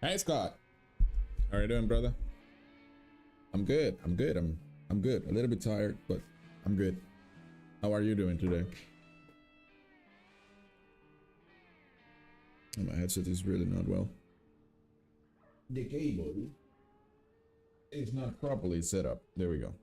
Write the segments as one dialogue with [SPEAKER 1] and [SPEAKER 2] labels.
[SPEAKER 1] Hey Scott, how are you doing, brother? I'm good. I'm good. I'm good. A little bit tired, but I'm good. How are you doing today? Oh, my headset is really not well. The cable is not properly set up. There we go.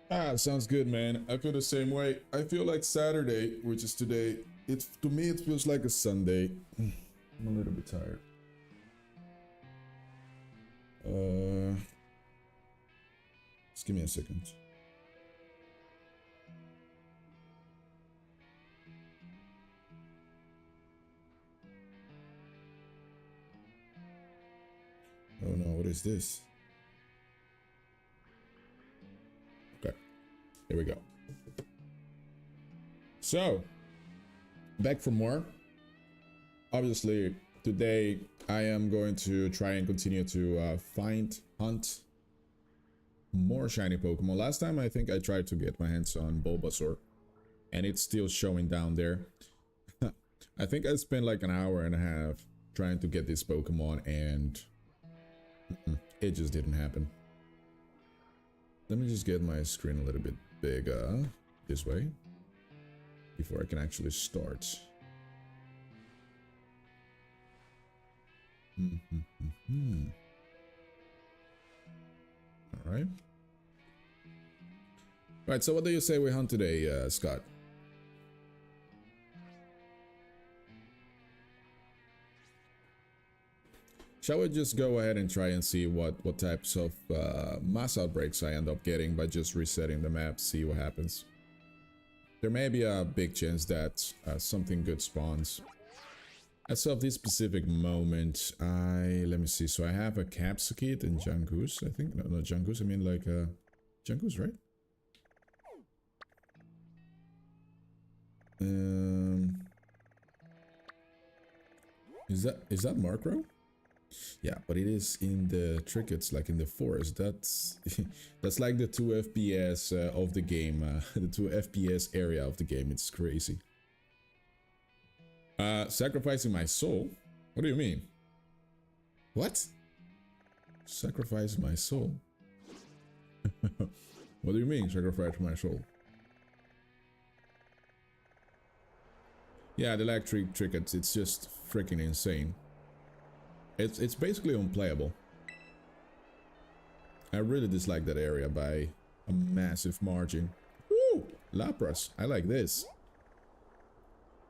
[SPEAKER 1] Ah, sounds good, man. I feel the same way. I feel like Saturday, which is today. It's to me, it feels like a Sunday. I'm a little bit tired. Just give me a second. Oh no, what is this? Okay, here we go. So, back for more. Obviously, today I am going to try and continue to hunt more shiny Pokemon. Last time I think I tried to get my hands on Bulbasaur, and it's still showing down there. I think I spent like an hour and a half trying to get this Pokemon, and it just didn't happen. Let me just get my screen a little bit bigger this way before I can actually start. Alright. Right, so what do you say we hunt today, Scott? Shall we just go ahead and try and see what types of mass outbreaks I end up getting by just resetting the map, see what happens. There may be a big chance that something good spawns. As of this specific moment, let me see, so I have a Capsicate and Jangoose, I think. No, not Jangoose, I mean like Jangoose, right? Is that Markrow? Yeah, but it is in the Trickets, like in the forest. That's that's like the 2 FPS of the game, the 2 FPS area of the game. It's crazy. Sacrificing my soul? What do you mean? What? Sacrifice my soul? What do you mean, sacrifice my soul? Yeah, the electric Trickets, it's just freaking insane. It's basically unplayable. I really dislike that area by a massive margin. Woo! Lapras, I like this.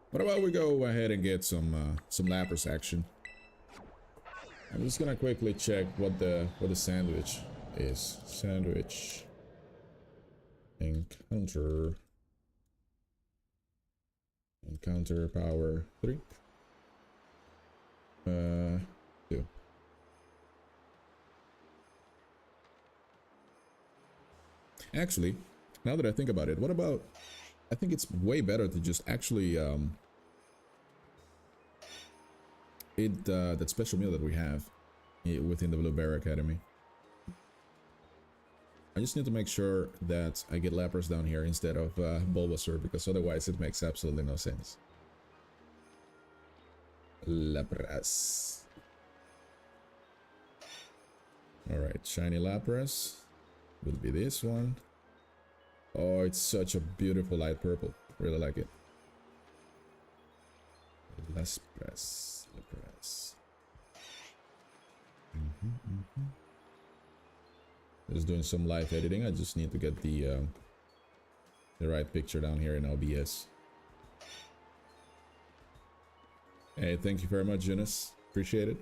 [SPEAKER 1] What about we go ahead and get some Lapras action? I'm just gonna quickly check what the sandwich is. Sandwich. Encounter power 3. 2. Actually, now that I think about it, what about... I think it's way better to just actually eat that special meal that we have within the Blueberry Academy. I just need to make sure that I get Lapras down here instead of Bulbasaur, because otherwise it makes absolutely no sense. Lapras. Alright, shiny Lapras will be this one. Oh, it's such a beautiful light purple. Really like it. Lapras. Just doing some live editing. I just need to get the right picture down here in OBS. Hey, thank you very much, Jonas. Appreciate it.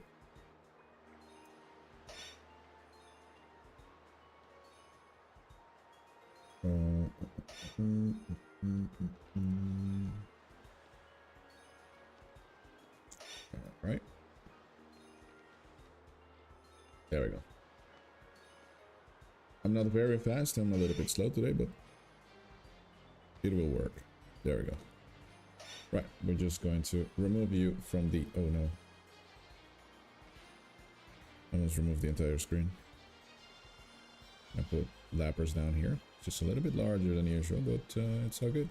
[SPEAKER 1] Alright. There we go. I'm not very fast, I'm a little bit slow today, but it will work. There we go. Right, we're just going to remove you from the... Oh no. I almost removed the entire screen. I put Lapras down here. Just a little bit larger than usual, but it's all good.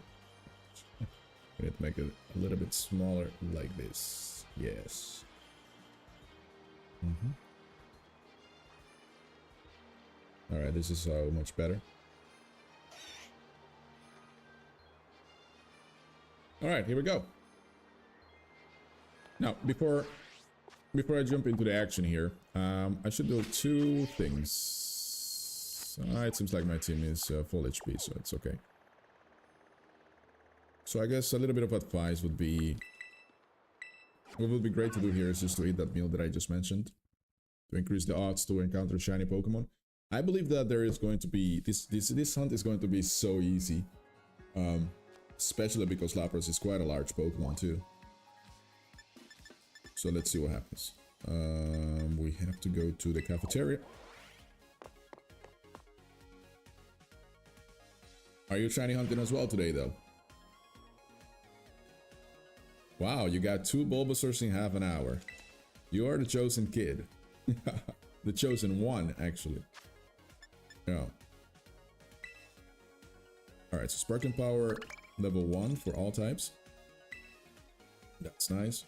[SPEAKER 1] We need to make it a little bit smaller like this. Yes. Alright, this is much better. Alright, here we go. Now, before I jump into the action here, I should do two things. It seems like my team is full HP, so it's okay. So I guess a little bit of advice would be... What would be great to do here is just to eat that meal that I just mentioned. To increase the odds to encounter shiny Pokemon. I believe that there is going to be... This hunt is going to be so easy. Especially because Lapras is quite a large Pokemon too. So let's see what happens. We have to go to the cafeteria. Are you shiny hunting as well today though? Wow, you got 2 Bulbasaurs in half an hour. You are the chosen kid. The chosen one, actually. Yeah. Alright, so Sparking Power level 1 for all types. That's nice.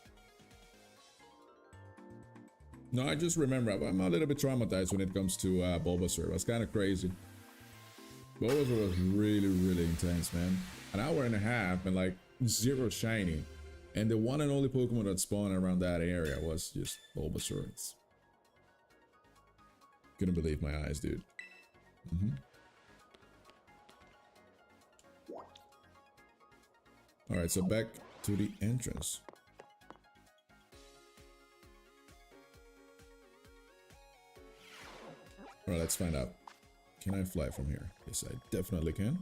[SPEAKER 1] No, I just remember, I'm a little bit traumatized when it comes to Bulbasaur. It was kind of crazy. Bulbasaur was really, really intense, man. An hour and a half and like 0 shiny. And the one and only Pokemon that spawned around that area was just Bulbasaur. Couldn't believe my eyes, dude. Alright, so back to the entrance. Alright, let's find out. Can I fly from here? Yes, I definitely can.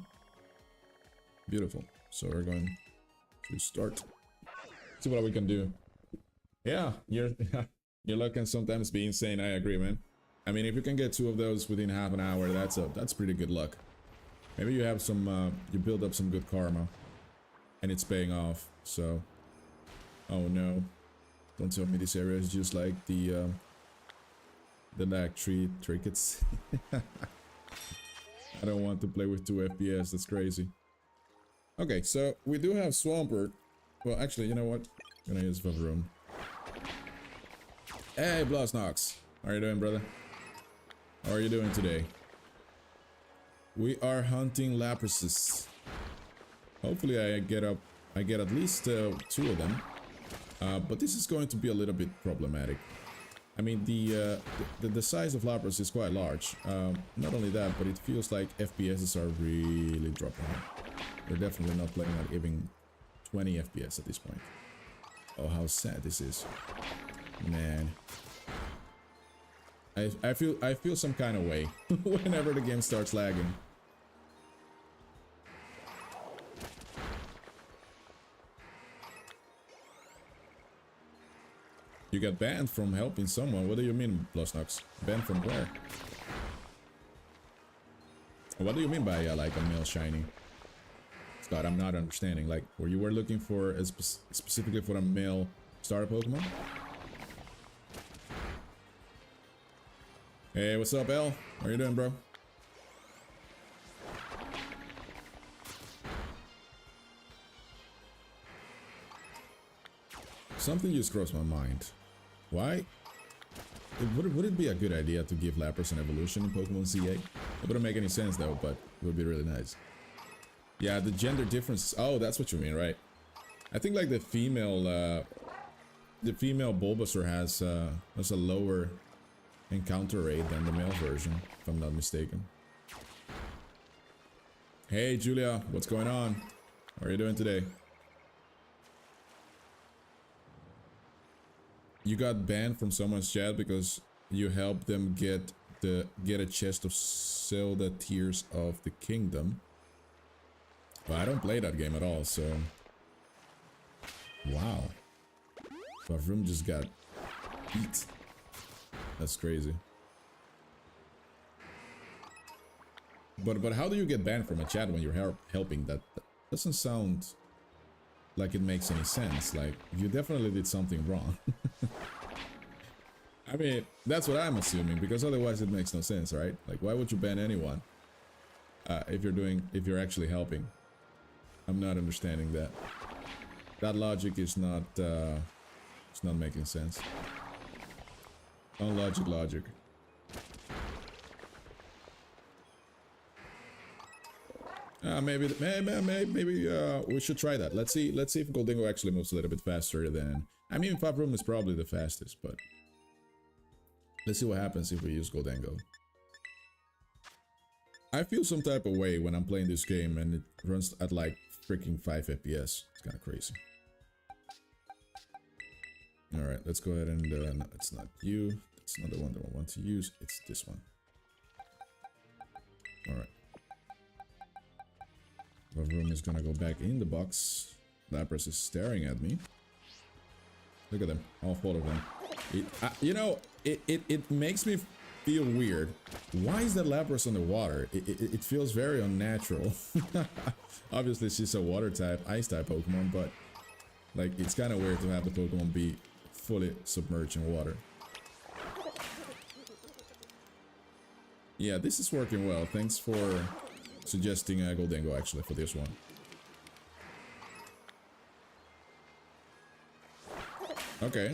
[SPEAKER 1] Beautiful. So we're going to start. See what we can do. Yeah, your luck can sometimes be insane. I agree, man. I mean, if you can get 2 of those within half an hour, that's pretty good luck. Maybe you have some, you build up some good karma, and it's paying off. So, oh no, don't tell me this area is just like the lag tree trinkets. I don't want to play with 2 FPS. That's crazy. Okay, so we do have Swampert. Well, actually, you know what? I'm gonna use the room. Hey, Blosnox. How are you doing, brother? How are you doing today? We are hunting Laprases. Hopefully, I get at least 2 of them. But this is going to be a little bit problematic. I mean, the size of Lapras is quite large. Not only that, but it feels like FPSs are really dropping. We're definitely not playing at even 20 FPS at this point. Oh, how sad this is. Man. I feel some kind of way whenever the game starts lagging. You got banned from helping someone. What do you mean, Blosnox? Banned from where? What do you mean by like a male shiny? Scott, I'm not understanding. Like, where you were looking for specifically for a male starter Pokemon? Hey, what's up, L? How are you doing, bro? Something just crossed my mind. Why? Would it be a good idea to give Lapras an evolution in Pokemon ZA? It wouldn't make any sense though, but it would be really nice. Yeah, the gender differences. Oh, that's what you mean, right? I think like the female Bulbasaur has a lower encounter rate than the male version, if I'm not mistaken. Hey, Julia, what's going on? How are you doing today? You got banned from someone's chat because you helped them get a chest of Zelda Tears of the Kingdom. Well, I don't play that game at all, so... Wow. My room just got beat. That's crazy. But how do you get banned from a chat when you're helping? That doesn't sound like it makes any sense. Like, you definitely did something wrong. I mean, that's what I'm assuming, because otherwise it makes no sense, right? Like, why would you ban anyone if you're actually helping? I'm not understanding that. That logic is not, it's not making sense. Unlogic logic. Maybe we should try that. Let's see if Goldingo actually moves a little bit faster than... I mean, Fabroom is probably the fastest, but... Let's see what happens if we use Goldingo. I feel some type of way when I'm playing this game and it runs at like freaking 5 FPS. It's kind of crazy. Alright, let's go ahead and... no, it's not you. It's not the one that I want to use. It's this one. Alright. Fabroom is gonna go back in the box. Lapras is staring at me. Look at them, all 4 of them. You know, it makes me feel weird. Why is that Lapras on the water? It feels very unnatural. Obviously, she's a water type, ice type Pokemon, but like it's kind of weird to have the Pokemon be fully submerged in water. Yeah, this is working well. Thanks for suggesting Goldingo actually for this one. Okay.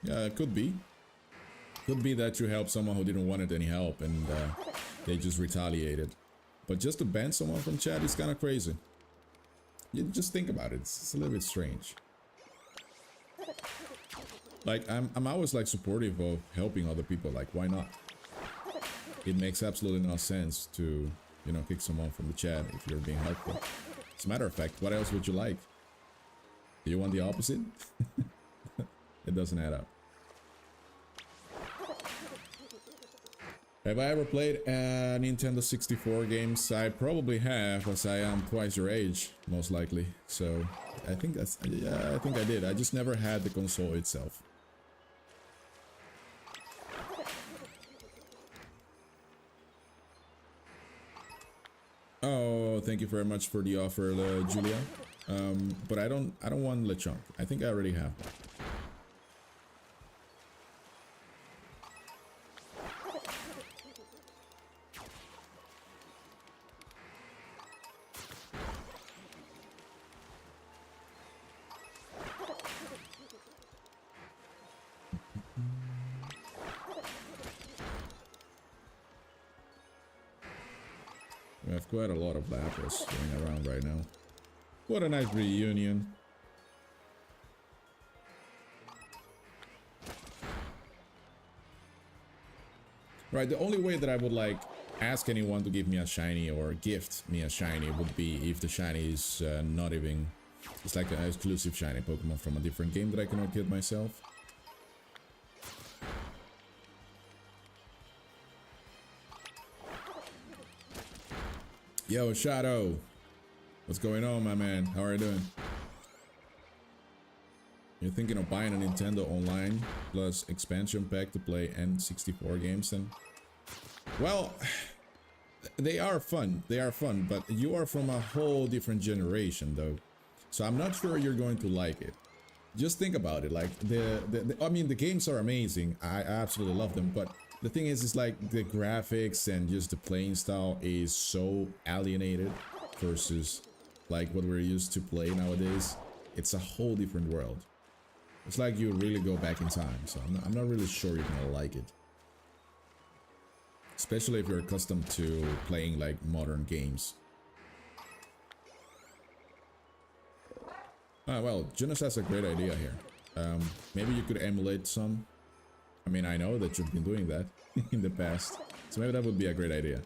[SPEAKER 1] Yeah, it could be. Could be that you helped someone who didn't want any help and they just retaliated. But just to ban someone from chat is kind of crazy. You just think about it. It's a little bit strange. Like, I'm always like supportive of helping other people. Like, why not? It makes absolutely no sense to, you know, kick someone from the chat if you're being helpful. As a matter of fact, what else would you like? Do you want the opposite? It doesn't add up. Have I ever played Nintendo 64 games? I probably have, as I am twice your age, most likely. So, I think that's... Yeah, I think I did. I just never had the console itself. Oh, thank you very much for the offer, Julia. But I don't want Lechonk. I think I already have one. We have quite a lot of Lapras going around right now. What a nice reunion. Right, the only way that I would like ask anyone to give me a shiny or gift me a shiny would be if the shiny is not even... It's like an exclusive shiny Pokemon from a different game that I cannot get myself. Yo, Shadow! What's going on, my man? How are you doing? You're thinking of buying a Nintendo Online plus expansion pack to play N64 games then? Well, they are fun. They are fun, but you are from a whole different generation though. So I'm not sure you're going to like it. Just think about it. Like, I mean, the games are amazing. I absolutely love them, but the thing is like the graphics and just the playing style is so alienated versus like what we're used to play nowadays. It's a whole different world. It's like you really go back in time, so I'm not really sure you're gonna like it. Especially if you're accustomed to playing like modern games. Ah, well, Jonas has a great idea here. Maybe you could emulate some. I mean, I know that you've been doing that in the past, so maybe that would be a great idea.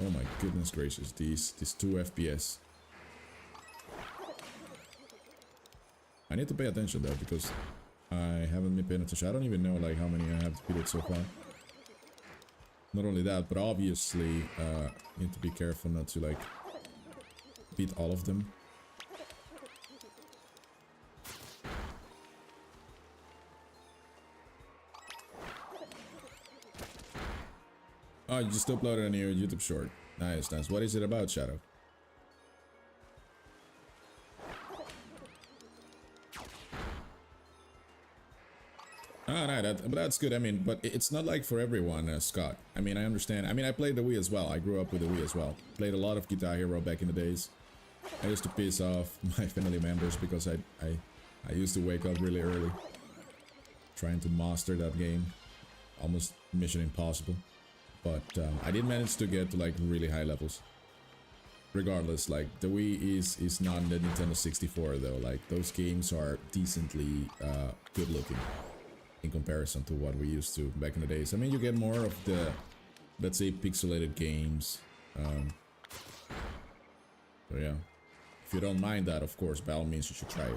[SPEAKER 1] Oh my goodness gracious, these 2 FPS. I need to pay attention though, because I haven't been paying attention. I don't even know like how many I have defeated so far. Not only that, but obviously need to be careful not to like beat all of them. Oh, you just uploaded a new YouTube short. Nice, nice. What is it about, Shadow? Oh, no, but that's good. I mean, but it's not like for everyone, Scott. I mean, I understand. I mean, I played the Wii as well. I grew up with the Wii as well. Played a lot of Guitar Hero back in the days. I used to piss off my family members because I used to wake up really early. Trying to master that game. Almost mission impossible. But I did manage to get to like really high levels. Regardless, like the Wii is not the Nintendo 64 though. Like those games are decently good looking in comparison to what we used to back in the days. I mean, you get more of the, let's say, pixelated games. So yeah, if you don't mind that, of course, by all means, you should try it.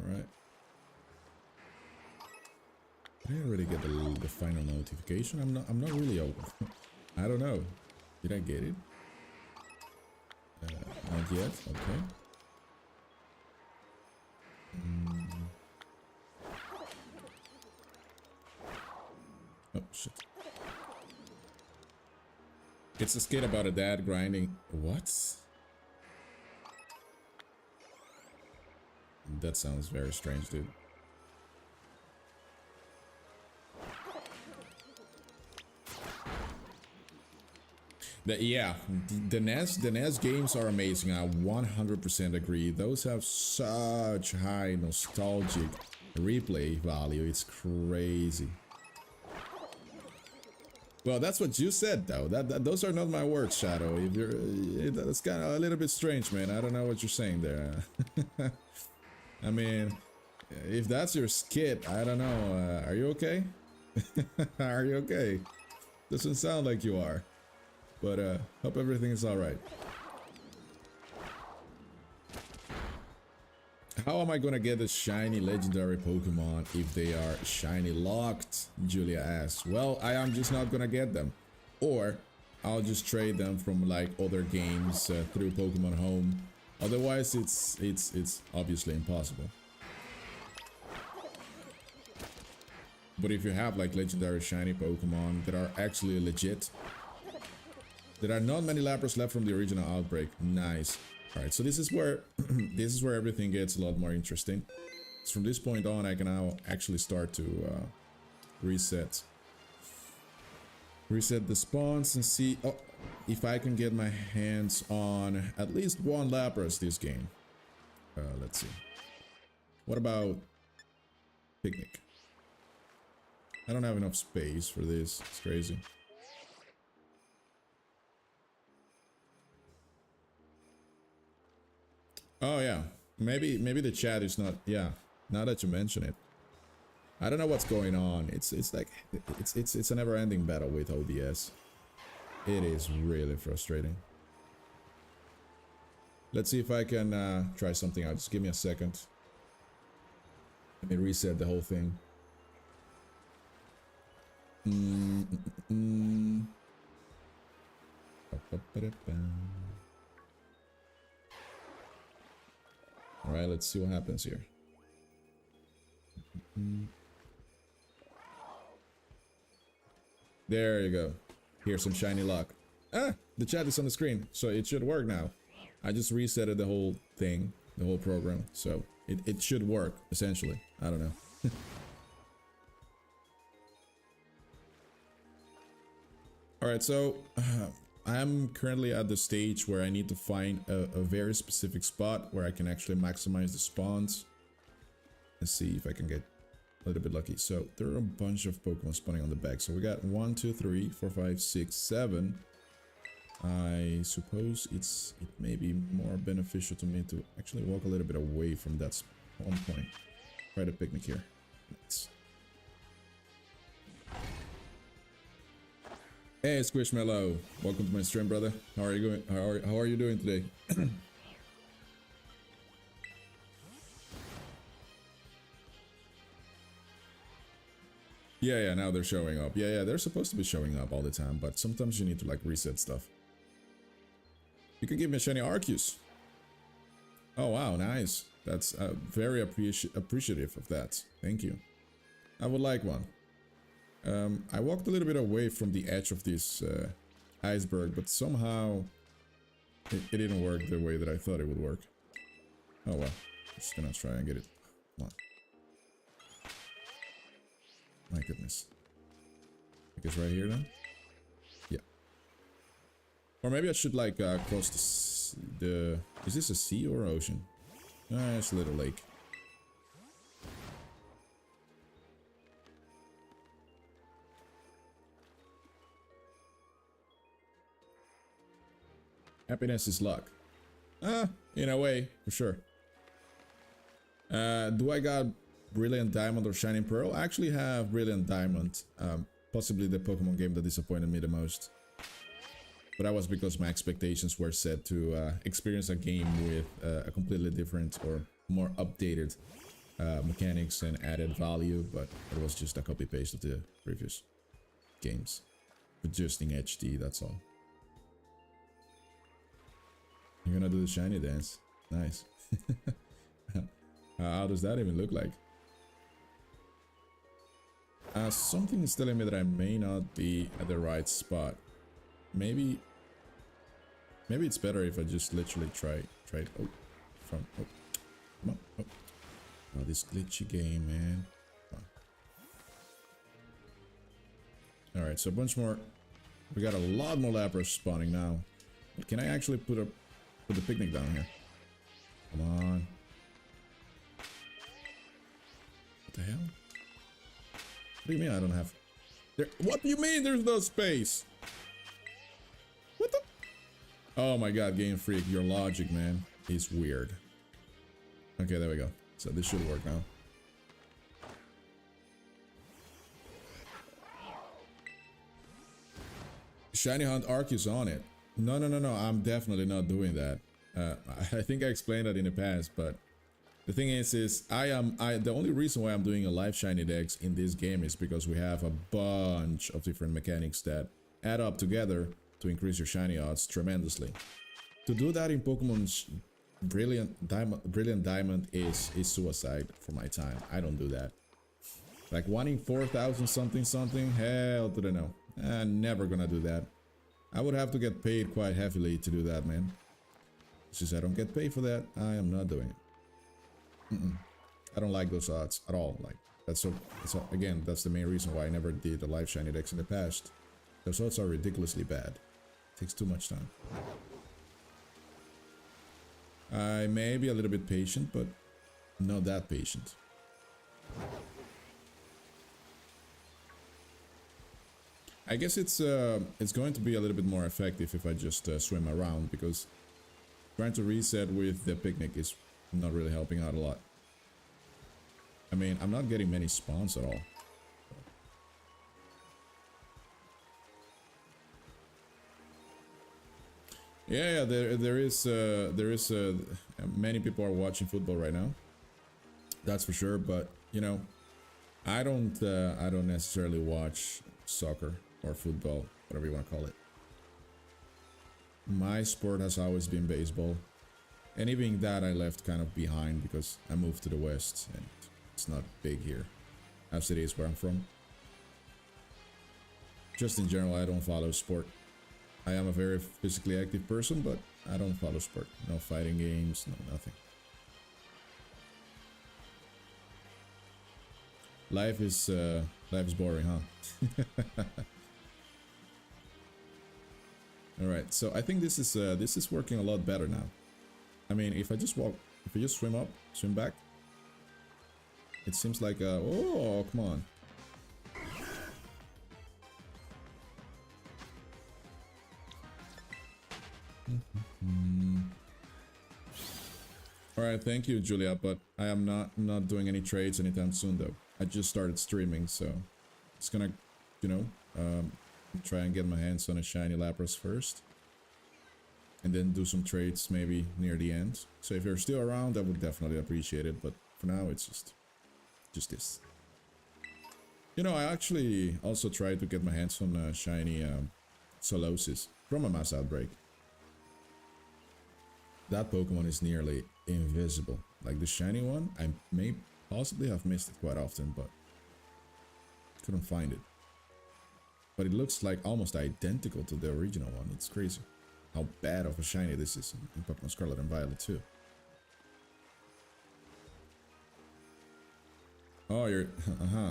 [SPEAKER 1] Alright. Did I already get the final notification? I'm not really open. I don't know. Did I get it? Not yet. Okay. Oh shit. It's a skit about a dad grinding. What? That sounds very strange, dude. Yeah, the NES games are amazing. I 100% agree. Those have such high nostalgic replay value. It's crazy. Well, that's what you said, though. Those are not my words, Shadow. If you're, that's kind of a little bit strange, man. I don't know what you're saying there. I mean, if that's your skit, I don't know. Are you okay? Are you okay? Doesn't sound like you are. But hope everything is alright. How am I gonna get a shiny legendary Pokemon if they are shiny locked? Julia asks. Well, I am just not gonna get them. Or I'll just trade them from like other games through Pokemon Home. Otherwise, it's obviously impossible. But if you have like legendary shiny Pokemon that are actually legit, there are not many Lapras left from the original outbreak. Nice. All right, so this is where this is where everything gets a lot more interesting. So from this point on, I can now actually start to reset the spawns and see if I can get my hands on at least one Lapras this game. Let's see. What about Picnic? I don't have enough space for this. It's crazy. Oh yeah, maybe the chat is not. Yeah, now that you mention it, I don't know what's going on. It's like it's a never-ending battle with OBS. It is really frustrating. Let's see if I can try something out. Just give me a second. Let me reset the whole thing. All right, let's see what happens here. There you go. Here's some shiny luck. Ah, the chat is on the screen, so it should work now. I just resetted the whole thing, the whole program, so it should work, essentially. I don't know. Alright, so I'm currently at the stage where I need to find a very specific spot where I can actually maximize the spawns. Let's see if I can get a little bit lucky. So there are a bunch of Pokemon spawning on the back. So we got 1, 2, 3, 4, 5, 6, 7. I suppose it may be more beneficial to me to actually walk a little bit away from that spawn point. Try to picnic here. Nice. Hey Squishmallow, welcome to my stream, brother. How are you doing? How are you doing today? Yeah, now they're showing up. Yeah, they're supposed to be showing up all the time, but sometimes you need to like reset stuff. You can give me a shiny Arceus. Oh wow, nice. That's very appreciative of that. Thank you. I would like one. I walked a little bit away from the edge of this iceberg, but somehow it didn't work the way that I thought it would work. Oh well, just gonna try and get it. Come on. My goodness. I guess right here then? Yeah. Or maybe I should like cross the... Is this a sea or an ocean? It's a little lake. Happiness is luck. In a way, for sure. Do I got Brilliant Diamond or Shining Pearl? I actually have Brilliant Diamond. Possibly the Pokemon game that disappointed me the most. But that was because my expectations were set to experience a game with a completely different or more updated mechanics and added value. But it was just a copy-paste of the previous games. But just in HD, that's all. You're gonna do the shiny dance. Nice. How does that even look like? Something is telling me that I may not be at the right spot. Maybe it's better if I just literally try it. Oh, come on. Oh, this glitchy game, man. All right, so a bunch more. We got a lot more Lapras spawning now. But can I actually put the picnic down here? Come on. What the hell? What do you mean I don't have... There... What do you mean there's no space? What the... Oh my god, Game Freak, your logic, man, is weird. Okay, there we go. So this should work now. Shiny Hunt Arceus on it. No, I'm definitely not doing that. I think I explained that in the past, but the thing is the only reason why I'm doing a live shiny dex in this game is because we have a bunch of different mechanics that add up together to increase your shiny odds tremendously. To do that in Pokemon's Brilliant Diamond is suicide for my time. I don't do that. Like 1 in 4,000 something, hell to the no. I'm never gonna do that. I would have to get paid quite heavily to do that, man. Since I don't get paid for that, I am not doing it. I don't like those odds at all. Like again, that's the main reason why I never did a live shiny dex in the past. Those odds are ridiculously bad. It takes too much time. I may be a little bit patient, but not that patient. I guess it's going to be a little bit more effective if I just swim around, because trying to reset with the picnic is not really helping out a lot. I mean, I'm not getting many spawns at all. Yeah, there is many people are watching football right now. That's for sure, but you know, I don't necessarily watch soccer or football, whatever you want to call it. My sport has always been baseball, and even that I left kind of behind because I moved to the West and it's not big here as it is where I'm from. Just in general, I don't follow sport. I am a very physically active person, but I don't follow sport. No fighting games, no nothing. Life is boring, huh? All right, so I think this is working a lot better now. I mean, if I just swim up, swim back, it seems like oh, come on. All right, thank you, Julia, but I am not doing any trades anytime soon, though. I just started streaming, so it's gonna, you know, try and get my hands on a shiny Lapras first, and then do some trades maybe near the end. So if you're still around, I would definitely appreciate it. But for now, it's just this. You know, I actually also tried to get my hands on a shiny Solosis from a mass outbreak. That Pokemon is nearly invisible. Like the shiny one, I may possibly have missed it quite often, but couldn't find it. but it looks like almost identical to the original one. It's crazy how bad of a shiny this is in Pokemon Scarlet and Violet too. Oh, you're...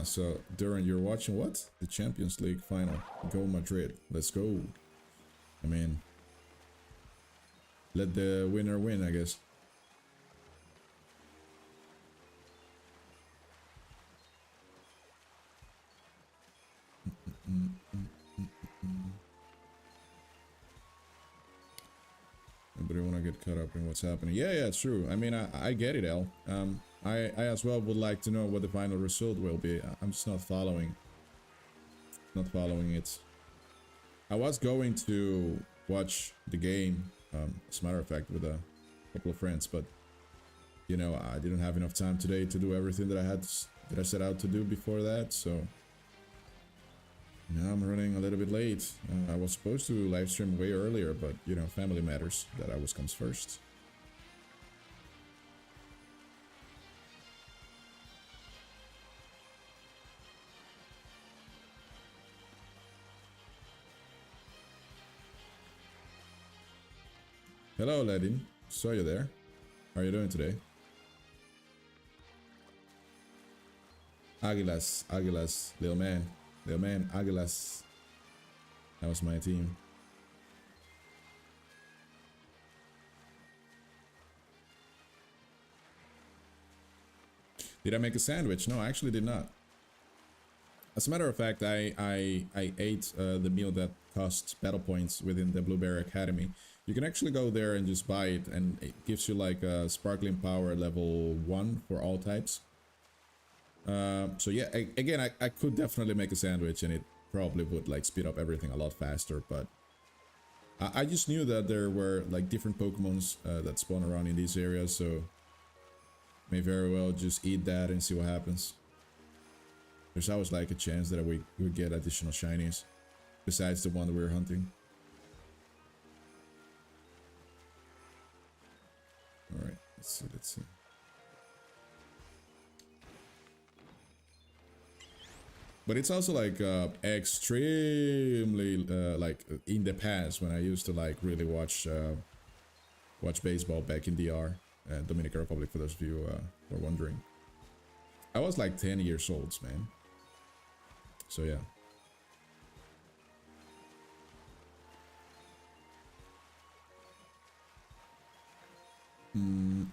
[SPEAKER 1] So, Duran, you're watching what? The Champions League final. Go Madrid. Let's go. I mean... let the winner win, I guess. Nobody want to get caught up in what's happening. Yeah, it's true. I mean, I get it, El. I as well would like to know what the final result will be. I'm just not following it. I was going to watch the game, as a matter of fact, with a couple of friends, but you know, I didn't have enough time today to do everything that I set out to do before that, so now I'm running a little bit late. I was supposed to live stream way earlier, but you know, family matters. That always comes first. Hello, Ledin. Saw you there. How are you doing today? Aguilas, little man, Aguilas. That was my team. Did I make a sandwich? No, I actually did not. As a matter of fact, I ate the meal that costs battle points within the Blueberry Academy. You can actually go there and just buy it, and it gives you like a Sparkling Power level 1 for all types. So yeah, again, I could definitely make a sandwich, and it probably would like speed up everything a lot faster, but I just knew that there were like different Pokemons that spawn around in these areas, so may very well just eat that and see what happens. There's always like a chance that we would get additional shinies besides the one that we're hunting. Alright, let's see. But it's also like extremely like in the past when I used to like really watch baseball back in DR, Dominican Republic, for those of you who are wondering. I was like 10 years old, man. So yeah.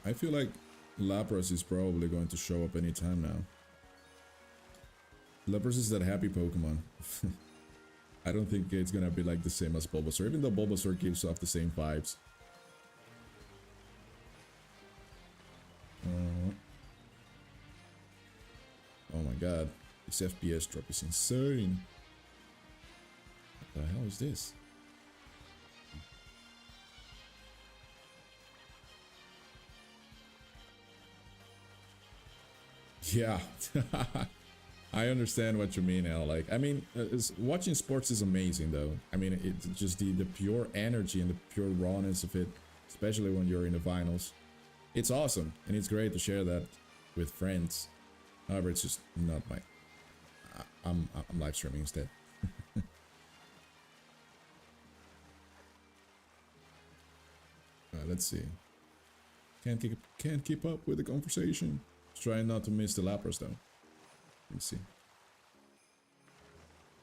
[SPEAKER 1] I feel like Lapras is probably going to show up anytime now. Lapras is that happy Pokemon. I don't think it's gonna be like the same as Bulbasaur, even though Bulbasaur gives off the same vibes. Oh my god, this FPS drop is insane. What the hell is this? Yeah. I understand what you mean, Al. Like, I mean, watching sports is amazing, though. I mean, it's just the pure energy and the pure rawness of it, especially when you're in the finals. It's awesome, and it's great to share that with friends. However, it's just not my... I'm live streaming instead. Let's see. Can't keep up with the conversation. Trying not to miss the Lapras, though. Let me see.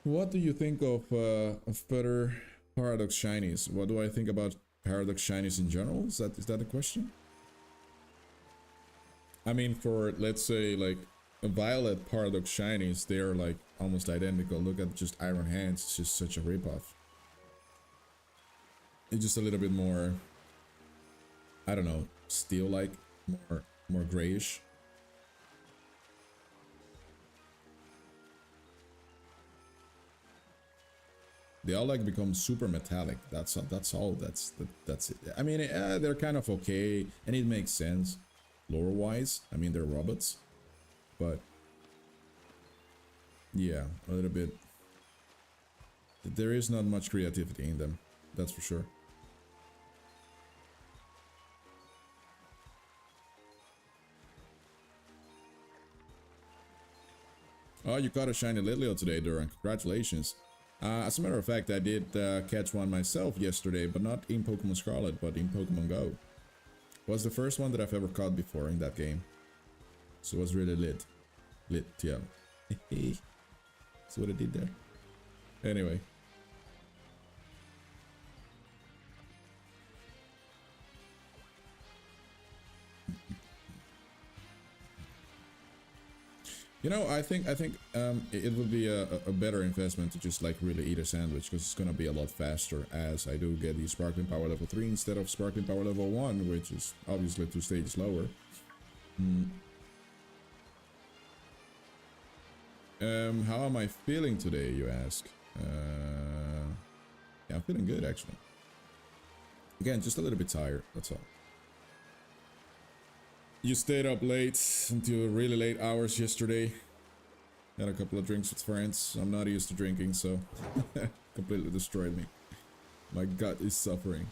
[SPEAKER 1] What do you think of better Paradox Shinies? What do I think about Paradox Shinies in general? Is that a question? I mean, for, let's say, like, a Violet Paradox Shinies, they're, like, almost identical. Look at just Iron Hands. It's just such a ripoff. It's just a little bit more, I don't know, steel-like, more grayish. They all like become super metallic. That's all. That's it. I mean, they're kind of okay, and it makes sense, lore-wise. I mean, they're robots, but yeah, a little bit. There is not much creativity in them. That's for sure. Oh, you caught a shiny Litleo today, Duran. Congratulations. As a matter of fact, I did catch one myself yesterday, but not in Pokemon Scarlet, but in Pokemon Go. It was the first one that I've ever caught before in that game. So it was really lit. Lit, yeah. See what I did there? Anyway. You know, I think it would be a better investment to just like really eat a sandwich, because it's gonna be a lot faster as I do get the Sparkling Power level 3 instead of Sparkling Power level 1, which is obviously 2 stages lower. How am I feeling today, you ask? Yeah, I'm feeling good actually. Again, just a little bit tired, that's all. You stayed up late until really late hours yesterday. Had a couple of drinks with friends. I'm not used to drinking, so completely destroyed me. My gut is suffering.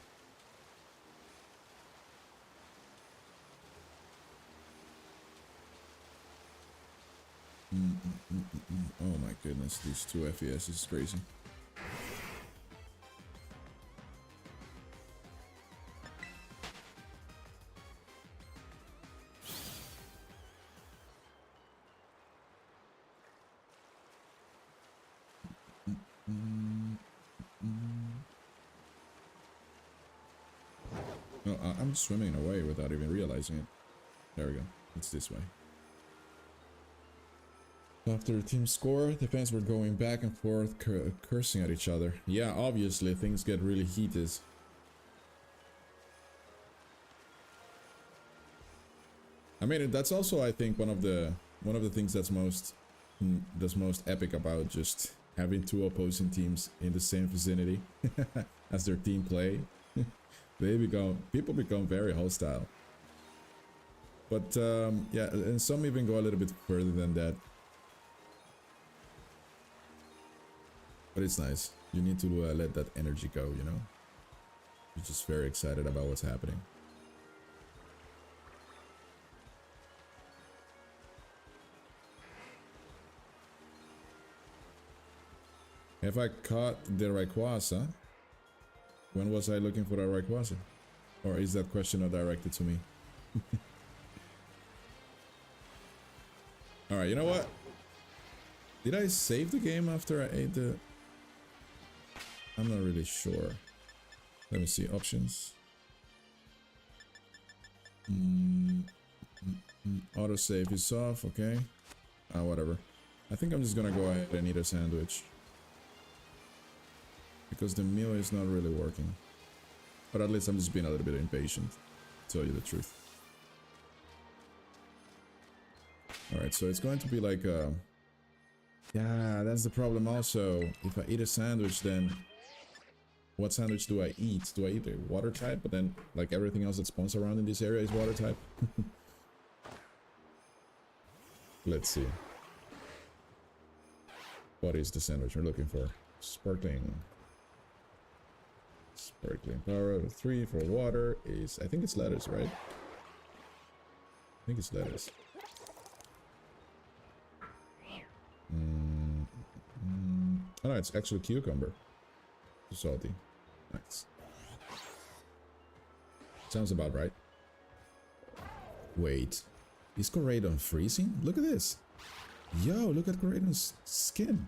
[SPEAKER 1] Oh my goodness, these 2 FES is crazy. No, I'm swimming away without even realizing it. There we go. It's this way. After the team score, the fans were going back and forth, cursing at each other. Yeah, obviously things get really heated. I mean, that's also, I think, one of the things that's most epic about just having 2 opposing teams in the same vicinity as their team play. People become very hostile. But yeah, and some even go a little bit further than that. But it's nice. You need to let that energy go, you know? You're just very excited about what's happening. Have I caught the Rayquaza? When was I looking for the Rayquaza? Or is that question not directed to me? Alright, you know what? Did I save the game after I ate the... I'm not really sure. Let me see, options. Autosave is off, okay. Whatever. I think I'm just gonna go ahead and eat a sandwich. Because the meal is not really working. But at least I'm just being a little bit impatient, to tell you the truth. Alright, so it's going to be like yeah, that's the problem also. If I eat a sandwich, then what sandwich do I eat? Do I eat a water type? But then, like, everything else that spawns around in this area is water type? Let's see. What is the sandwich we're looking for? Sparkling. Sparkling power 3 for water is... I think it's lettuce, right? I think it's lettuce. Oh no, it's actually cucumber. Too salty. Nice. Sounds about right. Wait. Is Corradon freezing? Look at this. Yo, look at Corradon's skin.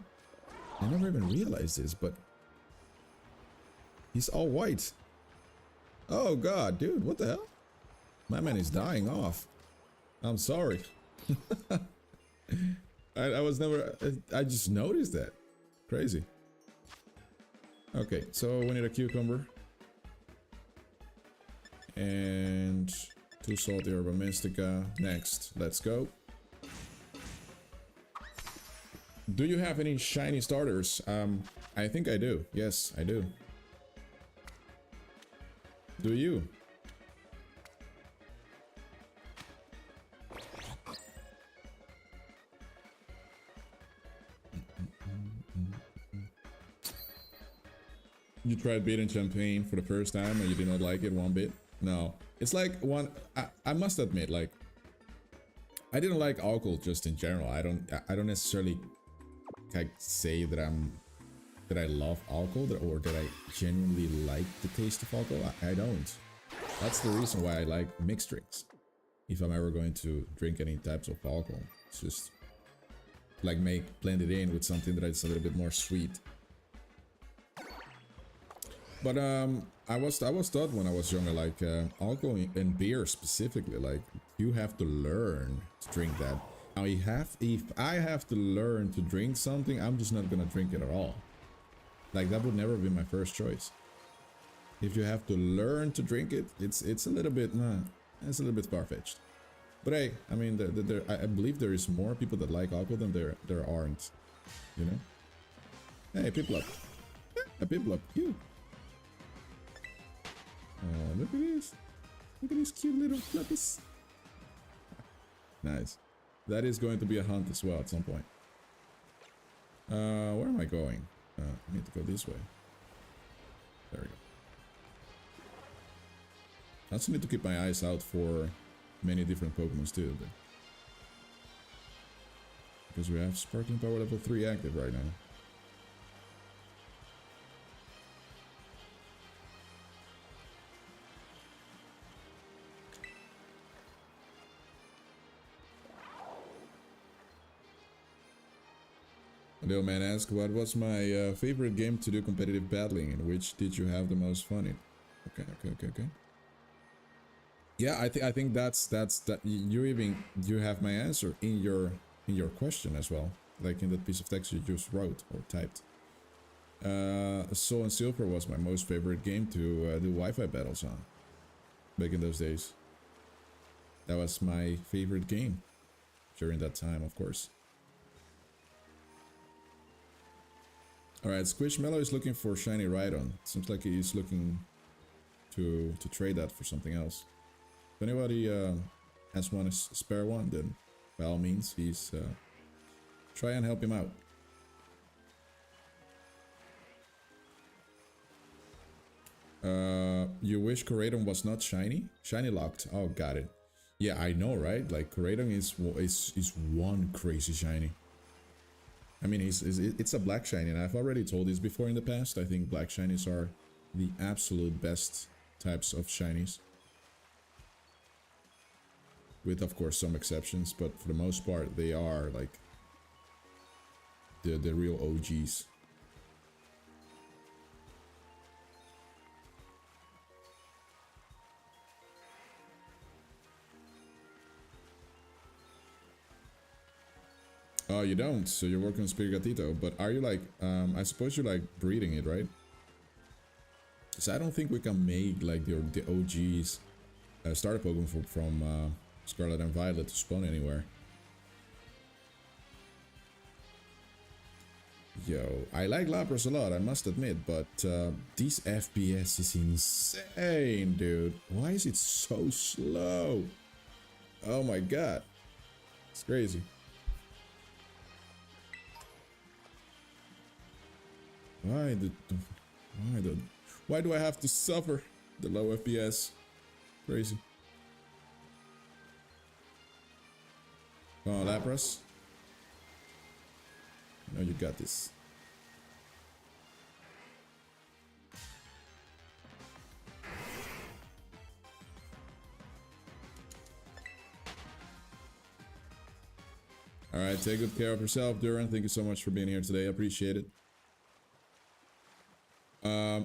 [SPEAKER 1] I never even realized this, but... he's all white. Oh god, dude, what the hell? My man is dying off. I'm sorry. I was never... I just noticed that. Crazy. Okay, so we need a cucumber. And 2 salty herba mystica. Next, let's go. Do you have any shiny starters? I think I do. Yes, I do. Do you? You tried beating champagne for the first time and you did not like it one bit? No. It's like one... I must admit, like... I didn't like alcohol just in general. I don't necessarily like say that I'm that I love alcohol or that I genuinely like the taste of alcohol. I don't. That's the reason why I like mixed drinks. If I'm ever going to drink any types of alcohol, it's just like blend it in with something that is a little bit more sweet. But I was taught when I was younger, like alcohol and beer specifically, like you have to learn to drink that. Now if I have to learn to drink something, I'm just not gonna drink it at all. Like that would never be my first choice. If you have to learn to drink it, it's a little bit it's a little bit far-fetched. But hey, I mean, I believe there is more people that like alcohol than there aren't. You know? Hey, people up. Hey, people up. You. Look at this. Look at these cute little flippies. Nice. That is going to be a hunt as well at some point. Where am I going? I need to go this way. There we go. I also need to keep my eyes out for many different Pokemon too. Because we have Sparkling Power level 3 active right now. Little man asked, what was my favorite game to do competitive battling? In which did you have the most fun in? Okay. Yeah, I think that's that you have my answer in your question as well, like in that piece of text you just wrote or typed. Soul and Silver was my most favorite game to do Wi-Fi battles on back in those days. That was my favorite game during that time, of course. Alright, Squishmallow is looking for shiny Rhydon. Seems like he's looking to trade that for something else. If anybody has a spare one, then by all means, he's try and help him out. You wish Koraidon was not shiny? Shiny locked. Oh, got it. Yeah, I know, right? Like Koraidon is one crazy shiny. I mean, it's a black shiny, and I've already told this before in the past. I think black shinies are the absolute best types of shinies. With, of course, some exceptions, but for the most part, they are like the real OGs. Oh, you don't? So you're working on Sprigatito, but are you like, I suppose you're like breeding it, right? So I don't think we can make like the OGs starter Pokemon from Scarlet and Violet to spawn anywhere. Yo, I like Lapras a lot, I must admit, but these FPS is insane, dude. Why is it so slow? Oh my god. It's crazy. Why do I have to suffer the low FPS? Crazy. Come on, Lapras. No, you got this. Alright, take good care of yourself, Duran. Thank you so much for being here today. I appreciate it.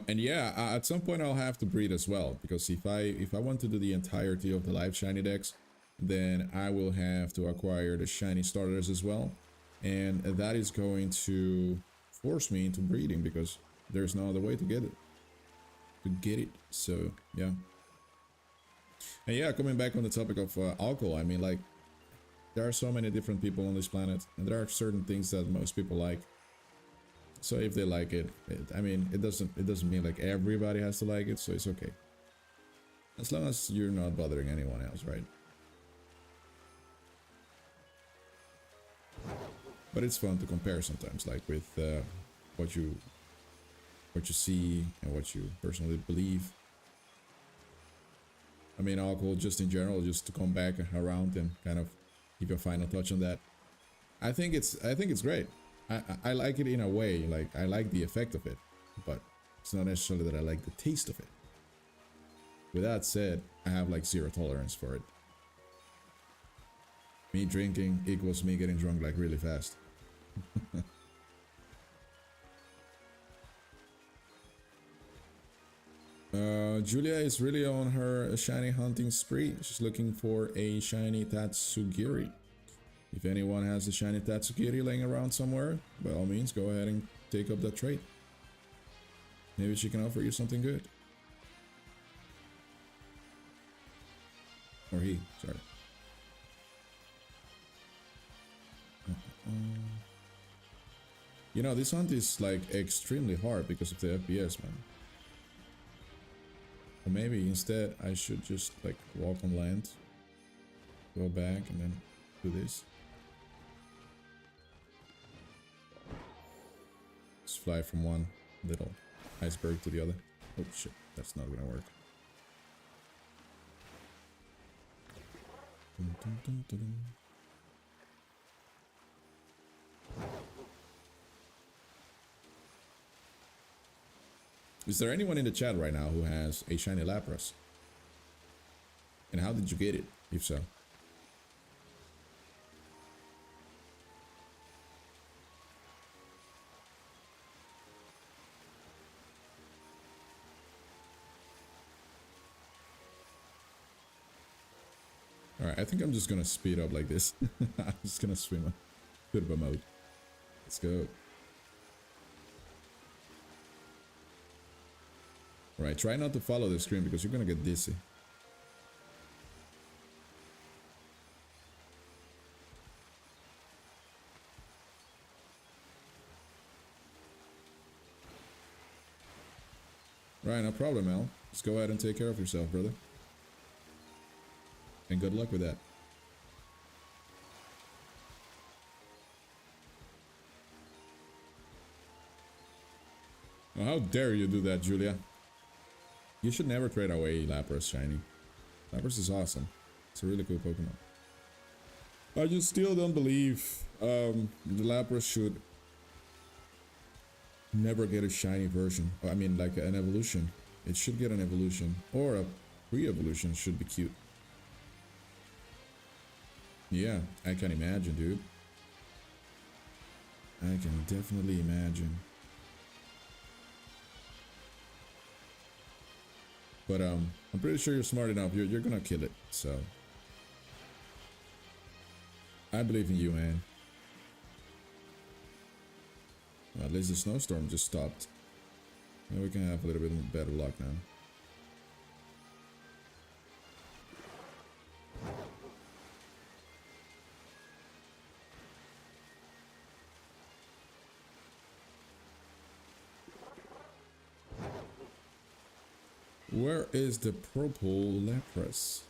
[SPEAKER 1] And yeah, at some point I'll have to breed as well, because if I want to do the entirety of the live shiny decks, then I will have to acquire the shiny starters as well, and that is going to force me into breeding because there's no other way to get it. So yeah. And yeah, coming back on the topic of alcohol, I mean, like, there are so many different people on this planet, and there are certain things that most people like. So if they like it, I mean, it doesn't mean like everybody has to like it, so it's okay. As long as you're not bothering anyone else, right? But it's fun to compare sometimes, like with what you see and what you personally believe. I mean, alcohol just in general, just to come back around and kind of give a final touch on that. I think it's great. I like it in a way, like I like the effect of it, but it's not necessarily that I like the taste of it. With that said, I have like zero tolerance for it. Me drinking equals me getting drunk like really fast. Julia is really on her shiny hunting spree. She's looking for a shiny Tatsugiri. If anyone has a shiny Tatsugiri laying around somewhere, by all means, go ahead and take up that trade. Maybe she can offer you something good. Or he, sorry. You know, this hunt is like extremely hard because of the FPS, man. Or maybe instead I should just like walk on land, go back and then do this. Just fly from one little iceberg to the other. Oh shit, that's not gonna work. Dun, dun, dun, dun, dun. Is there anyone in the chat right now who has a shiny Lapras? And how did you get it, if so? Alright, I think I'm just gonna speed up like this. I'm just gonna swim a turbo mode. Let's go. Alright, try not to follow the screen because you're gonna get dizzy. Right, no problem, Al. Just go ahead and take care of yourself, brother. And good luck with that. Oh, how dare you do that, Julia? You should never trade away Lapras shiny. Lapras is awesome. It's a really cool Pokemon. I just still don't believe the Lapras should never get a shiny version. I mean, like an evolution. It should get an evolution. Or a pre-evolution should be cute. Yeah, I can imagine, dude. I can definitely imagine. But I'm pretty sure you're smart enough. You're gonna kill it, so I believe in you, man. Well, at least the snowstorm just stopped. Now we can have a little bit better luck now. Where is the purple Lapras?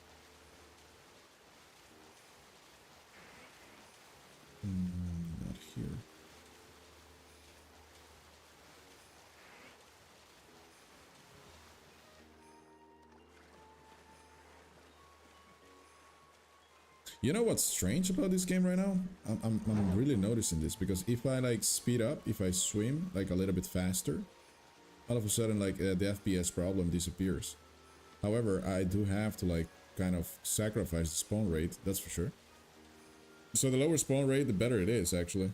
[SPEAKER 1] Not here. You know what's strange about this game right now? I'm really noticing this because if I like speed up, if I swim like a little bit faster, all of a sudden like the FPS problem disappears. However, I do have to like kind of sacrifice the spawn rate, that's for sure. So the lower spawn rate, the better it is actually.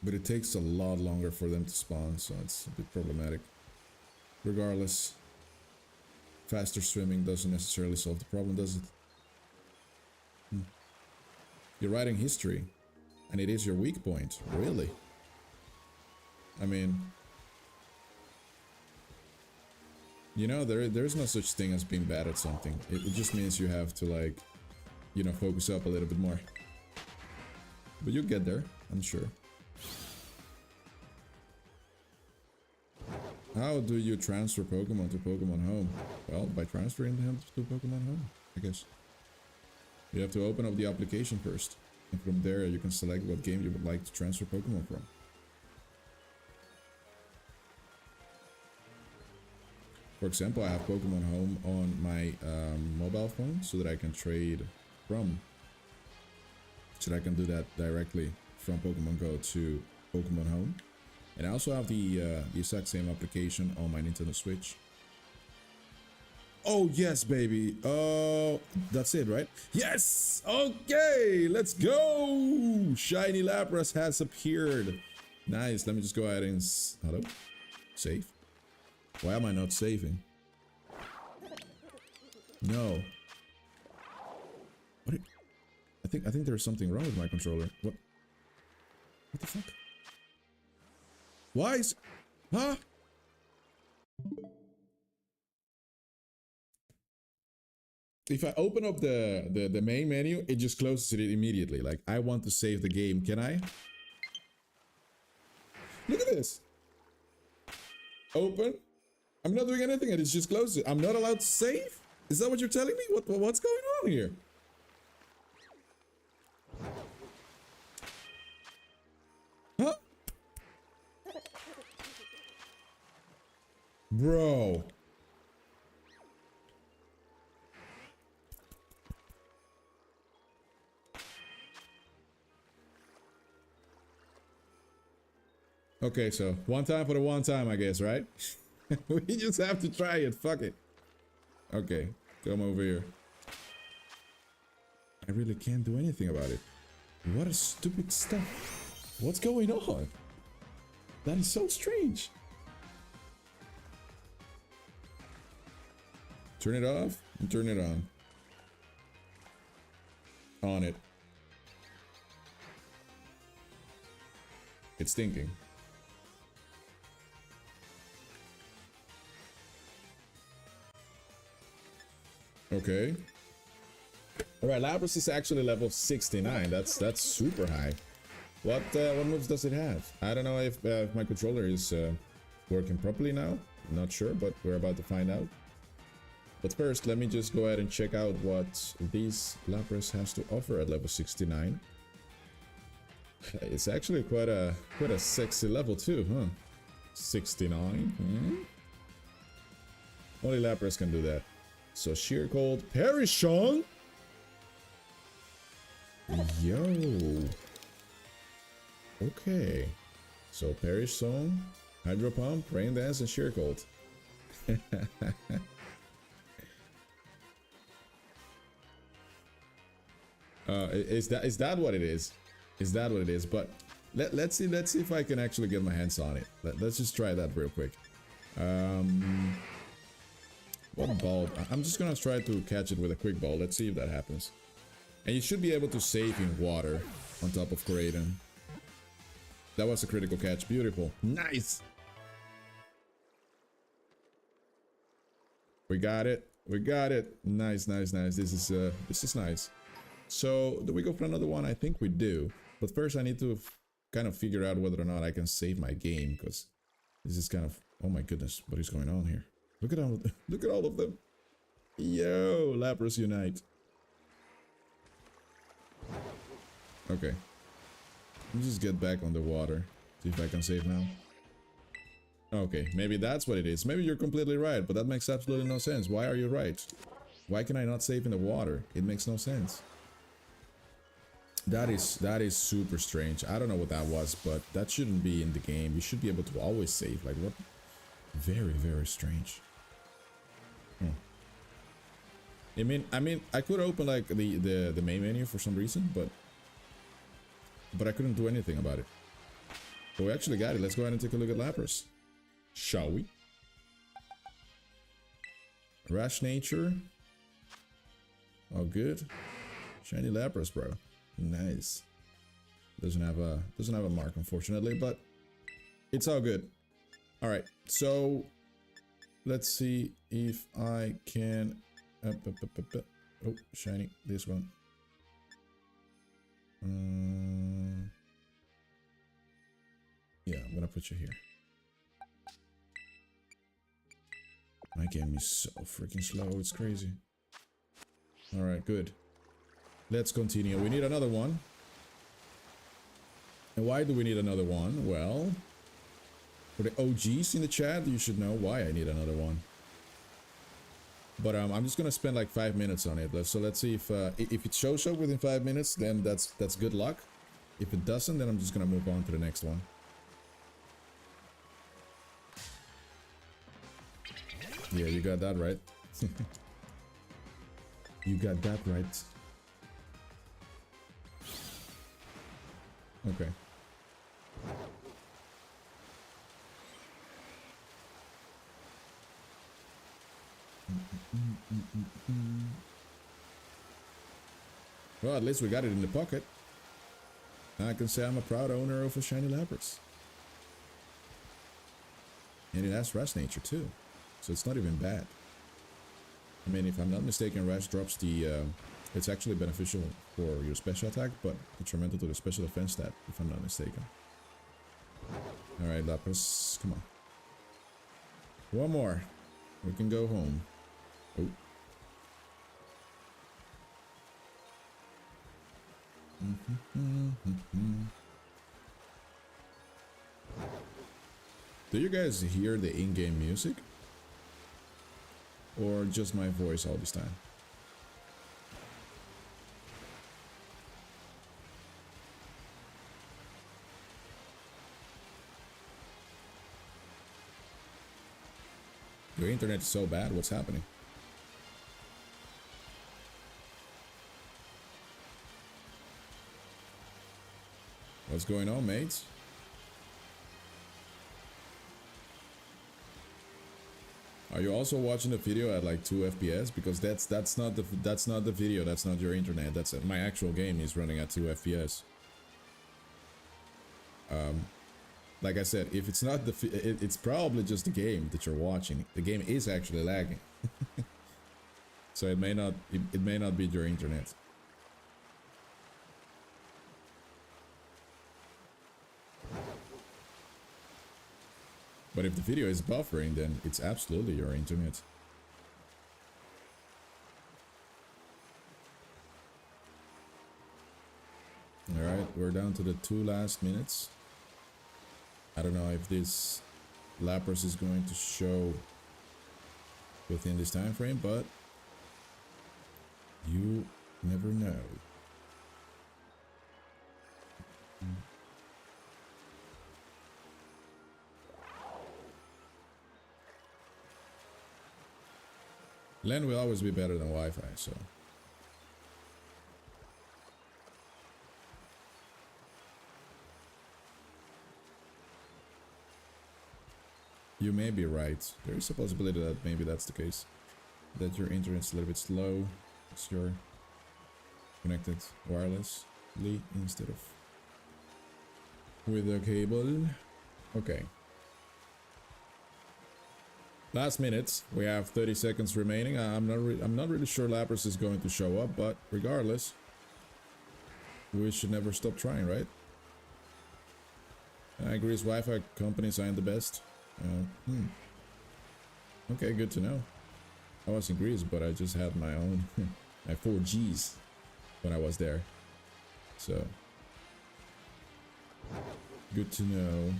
[SPEAKER 1] But it takes a lot longer for them to spawn, so it's a bit problematic. Regardless, faster swimming doesn't necessarily solve the problem, does it? You're writing history. And it is your weak point, really? I mean, you know, there's no such thing as being bad at something. It just means you have to, like, you know, focus up a little bit more. But you'll get there, I'm sure. How do you transfer Pokemon to Pokemon Home? Well, by transferring them to Pokemon Home, I guess. You have to open up the application first. And from there, you can select what game you would like to transfer Pokemon from. For example, I have Pokemon Home on my mobile phone so that I can trade from so that I can do that directly from Pokemon Go to Pokemon Home. And I also have the exact same application on my Nintendo Switch. Oh, yes, baby. Oh, that's it, right? Yes! Okay, let's go! Shiny Lapras has appeared. Nice. Let me just go ahead and... Hello? Save? Why am I not saving? No. What? I think there's something wrong with my controller. What? What the fuck? Why is... Huh? If I open up the main menu, it just closes it immediately. Like, I want to save the game. Can I? Look at this. Open. I'm not doing anything and it just closes it. I'm not allowed to save? Is that what you're telling me? What's going on here? Huh? Bro. Okay, so one time for the one time, I guess, right? We just have to try it. Fuck it. Okay, come over here. I really can't do anything about it. What a stupid stuff. What's going on? That is so strange. Turn it off and turn it on. On it. It's thinking. Okay. Alright, Lapras is actually level 69. That's super high. What moves does it have? I don't know if my controller is working properly now. I'm not sure, but we're about to find out. But first, let me just go ahead and check out what these Lapras has to offer at level 69. It's actually quite a sexy level too, huh? 69. Only Lapras can do that. So Sheer Cold, Perishon. Yo. Okay. So Perish Song, Hydro Pump, Rain Dance, and Sheer Cold. Is that what it is? Is that what it is? But let's see if I can actually get my hands on it. Let's just try that real quick. What ball? I'm just gonna try to catch it with a quick ball. Let's see if that happens. And you should be able to save in water on top of Koraidon. That was a critical catch. Beautiful. Nice. We got it. We got it. Nice, nice, nice. This is nice. So, do we go for another one? I think we do. But first I need to kind of figure out whether or not I can save my game, because this is kind of... Oh my goodness, what is going on here? Look at all of them. Yo, Lapras unite. Okay. Let me just get back on the water. See if I can save now. Okay, maybe that's what it is. Maybe you're completely right, but that makes absolutely no sense. Why are you right? Why can I not save in the water? It makes no sense. That is super strange. I don't know what that was, but that shouldn't be in the game. You should be able to always save. Like, what? Very, very strange. I mean, I could open like the main menu for some reason, but I couldn't do anything about it. But we actually got it. Let's go ahead and take a look at Lapras, shall we? Rash Nature. Oh, good. Shiny Lapras, bro. Nice. Doesn't have a mark, unfortunately, but it's all good. All right, so let's see if I can. Oh, shiny. This one. Yeah, I'm gonna put you here. My game is so freaking slow. It's crazy. All right, good. Let's continue. We need another one. And why do we need another one? Well, for the OGs in the chat, you should know why I need another one. But I'm just gonna spend like 5 minutes on it. So let's see if it shows up within 5 minutes, then that's good luck. If it doesn't, then I'm just gonna move on to the next one. Yeah, you got that right. You got that right. Okay. Well, at least we got it in the pocket. I can say I'm a proud owner of a shiny Lapras. And it has Rash Nature too, so it's not even bad. I mean, if I'm not mistaken, Rash drops the... it's actually beneficial for your special attack, but detrimental to the special defense stat, if I'm not mistaken. Alright, Lapras, come on. One more. We can go home. Oh. Do you guys hear the in-game music? Or just my voice all this time? Your internet is so bad, what's happening? What's going on, mates? Are you also watching the video at like 2 FPS? Because that's not the video. That's not your internet. That's my actual game is running at 2 FPS. Like I said, if it's not it's probably just the game that you're watching. The game is actually lagging, so it may not be your internet. But if the video is buffering, then it's absolutely your internet. Alright, we're down to the 2 last minutes. I don't know if this Lapras is going to show within this time frame, but you never know. LAN will always be better than Wi-Fi, so... You may be right. There is a possibility that maybe that's the case. That your internet's a little bit slow because you're connected wirelessly instead of with a cable. Okay. Last minutes. We have 30 seconds remaining. I'm not really sure Lapras is going to show up, but regardless, we should never stop trying, right? I agree. Wi-Fi companies aren't the best. Okay, good to know. I was in Greece, but I just had my own my 4Gs when I was there. So good to know.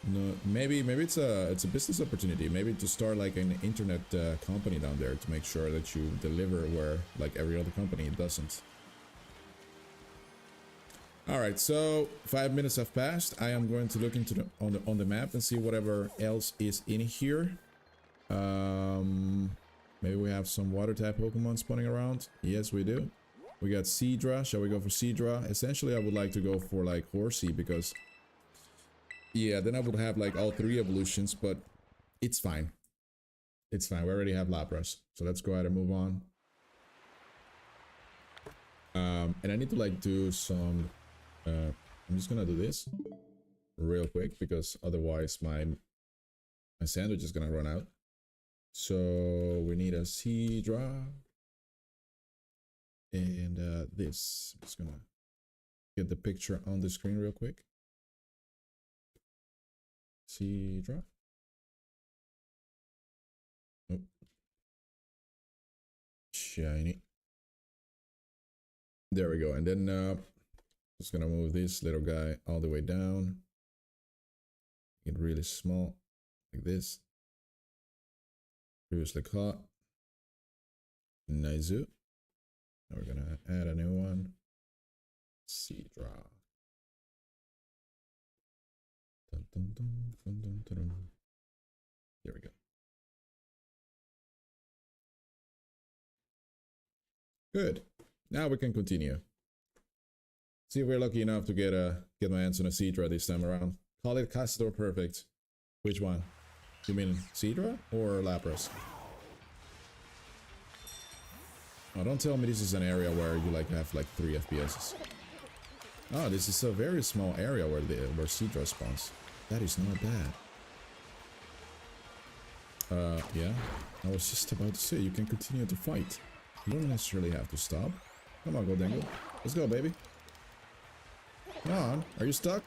[SPEAKER 1] No, maybe it's a business opportunity. Maybe to start like an internet company down there to make sure that you deliver where like every other company doesn't. All right, so 5 minutes have passed. I am going to look into the on the map and see whatever else is in here. Maybe we have some water type Pokemon spawning around. Yes, we do. We got Seadra. Shall we go for Seadra? Essentially, I would like to go for like Horsey because yeah, then I would have like all 3 evolutions, but it's fine. It's fine. We already have Lapras, so let's go ahead and move on. And I need to like do some. I'm just gonna do this real quick because otherwise my sandwich is gonna run out. So we need a Seadra and this. I'm just gonna get the picture on the screen real quick. Seadra. Oh, shiny. There we go. And then just gonna move this little guy all the way down. Get really small, like this. Previously caught. Nice. Now we're gonna add a new one. Seadra. Dun, dun, dun, dun, dun, dun, dun. There we go. Good. Now we can continue. See if we're lucky enough to get my hands on a Seadra this time around. Call it Casadorperfect. Which one? You mean Seadra or Lapras? Oh, don't tell me this is an area where you like have like 3 FPSs. Oh, this is a very small area where Seadra spawns. That is not bad. Yeah. I was just about to say you can continue to fight. You don't necessarily have to stop. Come on, Goldengo. Let's go, baby. Come on. Are you stuck?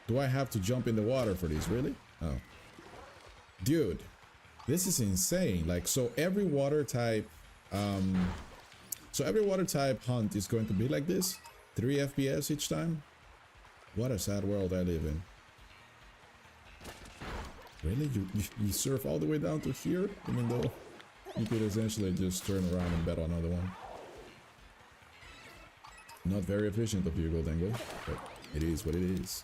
[SPEAKER 1] Do I have to jump in the water for these? Really? Oh. Dude. This is insane. Like, so every water type hunt is going to be like this? 3 FPS each time? What a sad world I live in. Really? You surf all the way down to here? Even though you could essentially just turn around and bet on another one. Not very efficient of you, Goldengo, but it is what it is.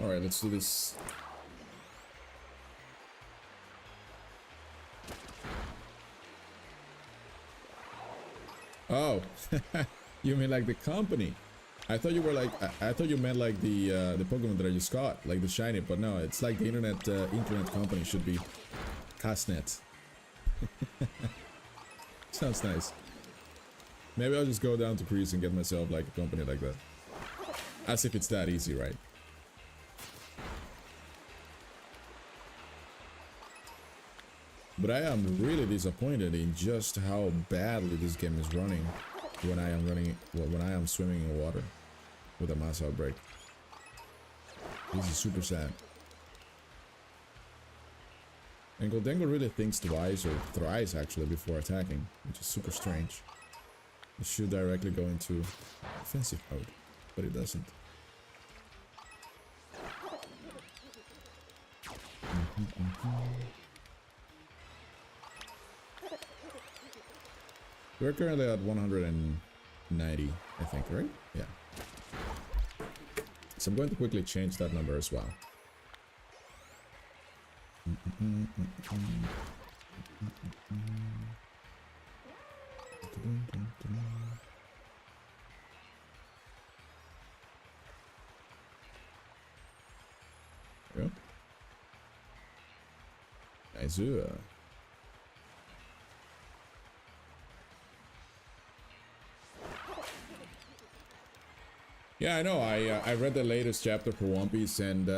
[SPEAKER 1] All right, let's do this. Oh, you mean like the company? I thought you were like I thought you meant like the Pokemon that I just got, like the shiny. But no, it's like the internet company should be Casnet. Sounds nice. Maybe I'll just go down to Greece and get myself like a company like that. As if it's that easy, right? But I am really disappointed in just how badly this game is running when I am swimming in water with a mass outbreak. This is super sad. And Goldengo really thinks twice or thrice actually before attacking, which is super strange. It should directly go into offensive mode, but it doesn't. We're currently at 190, I think, right? Yeah. So I'm going to quickly change that number as well. There we go. Nice. Yeah, I know. I read the latest chapter for One Piece, and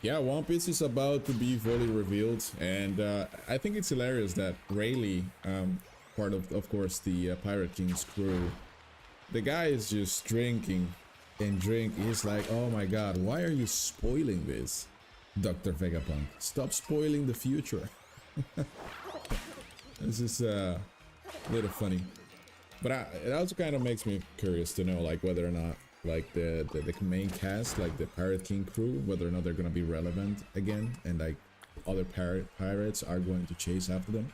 [SPEAKER 1] yeah, One Piece is about to be fully revealed, and I think it's hilarious that Rayleigh, part of course, the Pirate King's crew, the guy is just drinking and drink. He's like, oh my god, why are you spoiling this, Dr. Vegapunk? Stop spoiling the future. This is a little funny, but it also kind of makes me curious to know, like, whether or not like the main cast, like the Pirate King crew, whether or not they're gonna be relevant again, and like other pirates are going to chase after them.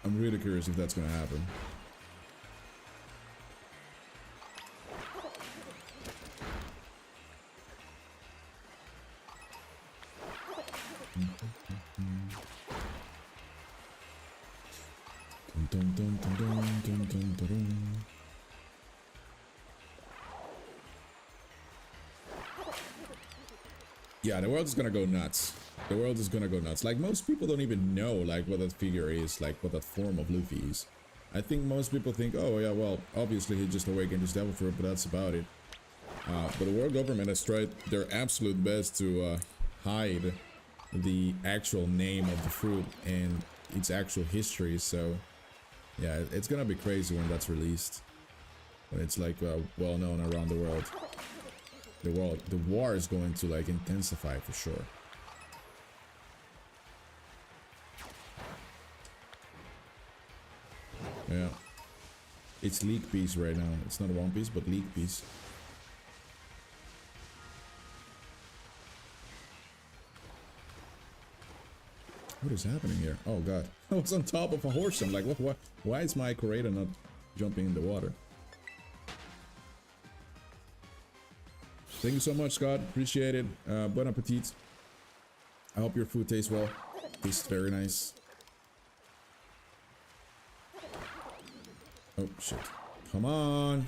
[SPEAKER 1] I'm really curious if that's gonna happen. Dun, dun, dun, dun, dun, dun, dun, dun. Yeah, the world is gonna go nuts. The world is gonna go nuts. Like, most people don't even know like what that figure is, like what that form of Luffy is. I think most people think, oh yeah, well, obviously he just awakened his devil fruit, but that's about it. But the world government has tried their absolute best to hide the actual name of the fruit and its actual history, so yeah, it's gonna be crazy when that's released. When it's like well known around the world. the war is going to like intensify for sure. Yeah. It's League Piece right now. It's not One Piece, but League Piece. What is happening here? Oh god. I was on top of a horse. I'm like, what? Why is my Corrada not jumping in the water? Thank you so much, Scott. Appreciate it. Bon appetit. I hope your food tastes well. Tastes very nice. Oh, shit. Come on.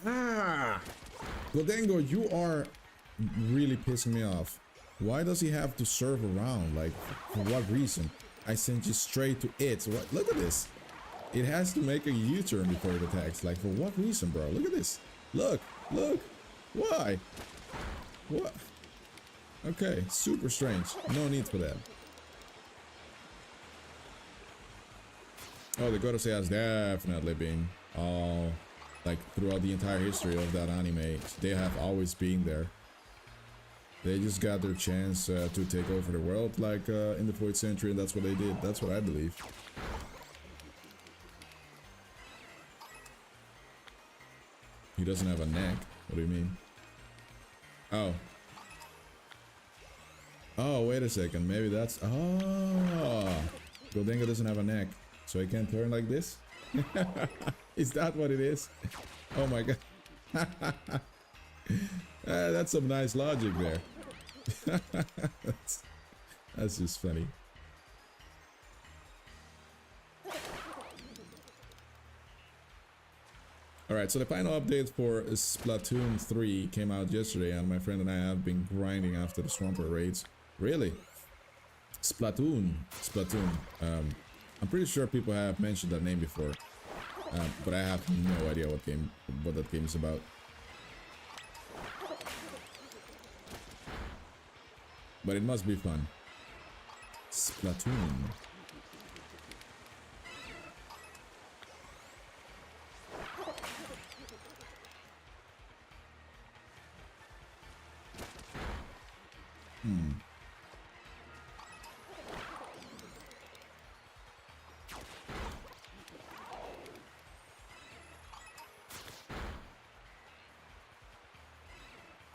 [SPEAKER 1] Ah! Godengo, you are really pissing me off. Why does he have to serve around? Like, for what reason? I sent you straight to it. What? Look at this. It has to make a U-turn before it attacks. Like, for what reason, bro? Look at this. Look. Look. Why? What? Okay, super strange. No need for that. Oh, the Gorosei has definitely been all, like, throughout the entire history of that anime. They have always been there. They just got their chance to take over the world, like in the 4th century, and that's what they did. That's what I believe. He doesn't have a neck. What do you mean? Oh. Oh, wait a second. Maybe that's... Oh. Goldenga doesn't have a neck, so he can't turn like this? Is that what it is? Oh my god. That's some nice logic there. that's just funny. Alright, so the final update for Splatoon 3 came out yesterday, and my friend and I have been grinding after the Swampert raids. Really? Splatoon. I'm pretty sure people have mentioned that name before, but I have no idea what that game is about. But it must be fun. Splatoon.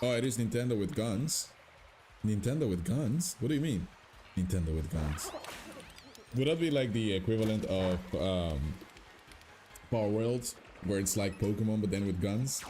[SPEAKER 1] Oh, it is Nintendo with guns. Nintendo with guns? What do you mean? Nintendo with guns. Would that be like the equivalent of Power World, where it's like Pokemon but then with guns?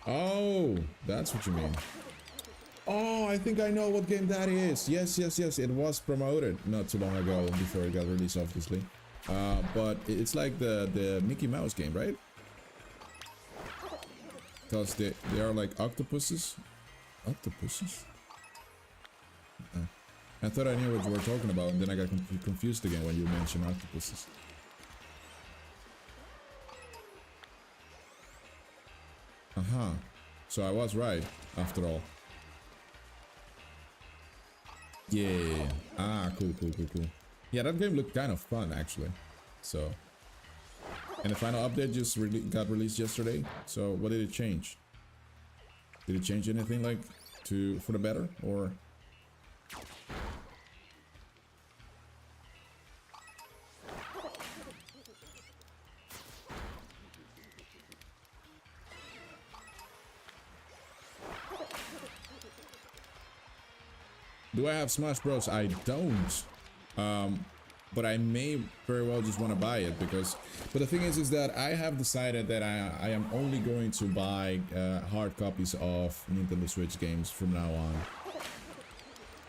[SPEAKER 1] Oh, that's what you mean. Oh, I think I know what game that is. Yes. It was promoted not too long ago before it got released, obviously. But it's like the Mickey Mouse game, right? Because they are like octopuses. Octopuses? I thought I knew what you were talking about, and then I got confused again when you mentioned octopuses. Aha. So I was right, after all. Yeah. Ah, cool. Yeah, that game looked kind of fun, actually. So... And the final update just got released yesterday. So what did it change? Did it change anything, like, for the better, or... Do I have Smash Bros? I don't. But I may very well just want to buy it because... But the thing is that I have decided that I am only going to buy hard copies of Nintendo Switch games from now on.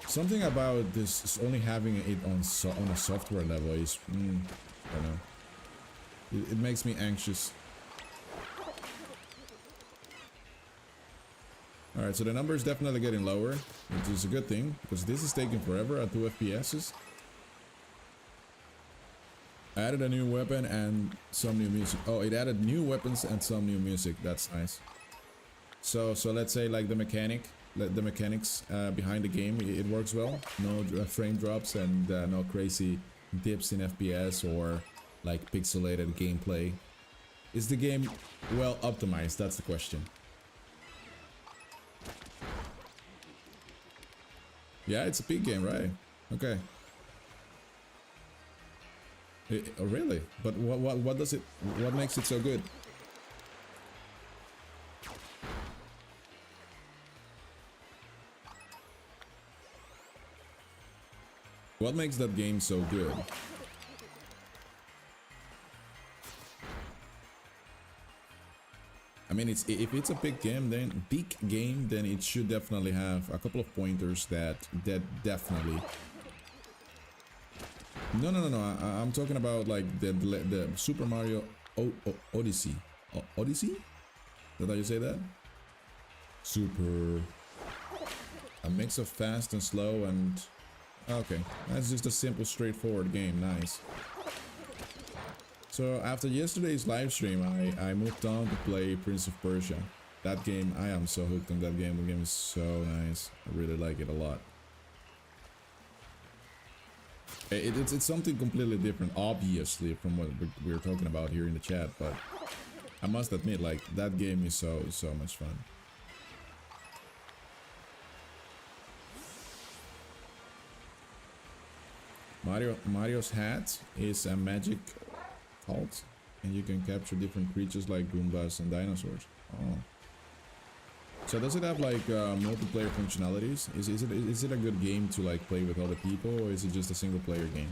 [SPEAKER 1] Something about this is only having it on a software level is... I don't know. It makes me anxious. Alright, so the number is definitely getting lower, which is a good thing, because this is taking forever at 2 FPSs. Added a new weapon and some new music. Oh, it added new weapons and some new music. That's nice. So let's say like the mechanics behind the game, it works well. No frame drops and no crazy dips in FPS or like pixelated gameplay. Is the game well optimized? That's the question. Yeah, it's a big game, right? Okay. Oh, really? But what does it? What makes it so good? What makes that game so good? I mean, if it's a big game, then it should definitely have a couple of pointers that definitely. No. I'm talking about like the Super Mario Odyssey. Odyssey? Is that how you say that? Super. A mix of fast and slow and. Okay, that's just a simple, straightforward game. Nice. So after yesterday's live stream, I moved on to play Prince of Persia. That game, I am so hooked on that game. The game is so nice. I really like it a lot. It's something completely different, obviously, from what we're talking about here in the chat. But I must admit, like that game is so much fun. Mario's hat is a magic halt, and you can capture different creatures like Goombas and dinosaurs. Oh. So does it have like multiplayer functionalities? Is it a good game to like play with other people, or is it just a single player game?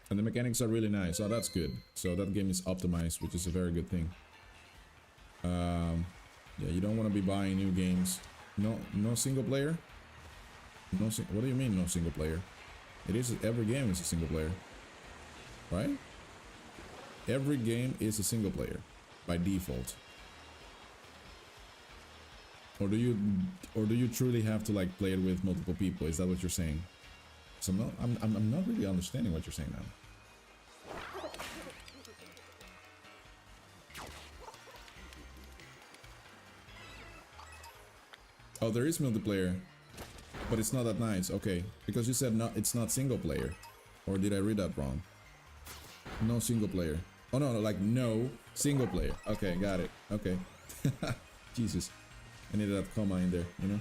[SPEAKER 1] And the mechanics are really nice. Oh, that's good. So that game is optimized, which is a very good thing. Yeah, you don't want to be buying new games. No single player? What do you mean no single player? It is, every game is a single player. Right? Every game is a single player by default. Or do you truly have to like play it with multiple people? Is that what you're saying? So I'm not really understanding what you're saying now. Oh, there is multiplayer, but it's not that nice. Okay, because you said no, it's not single player, or did I read that wrong? No single player. Oh no, like no single player. Okay, got it. Okay. Jesus, I needed that comma in there, you know.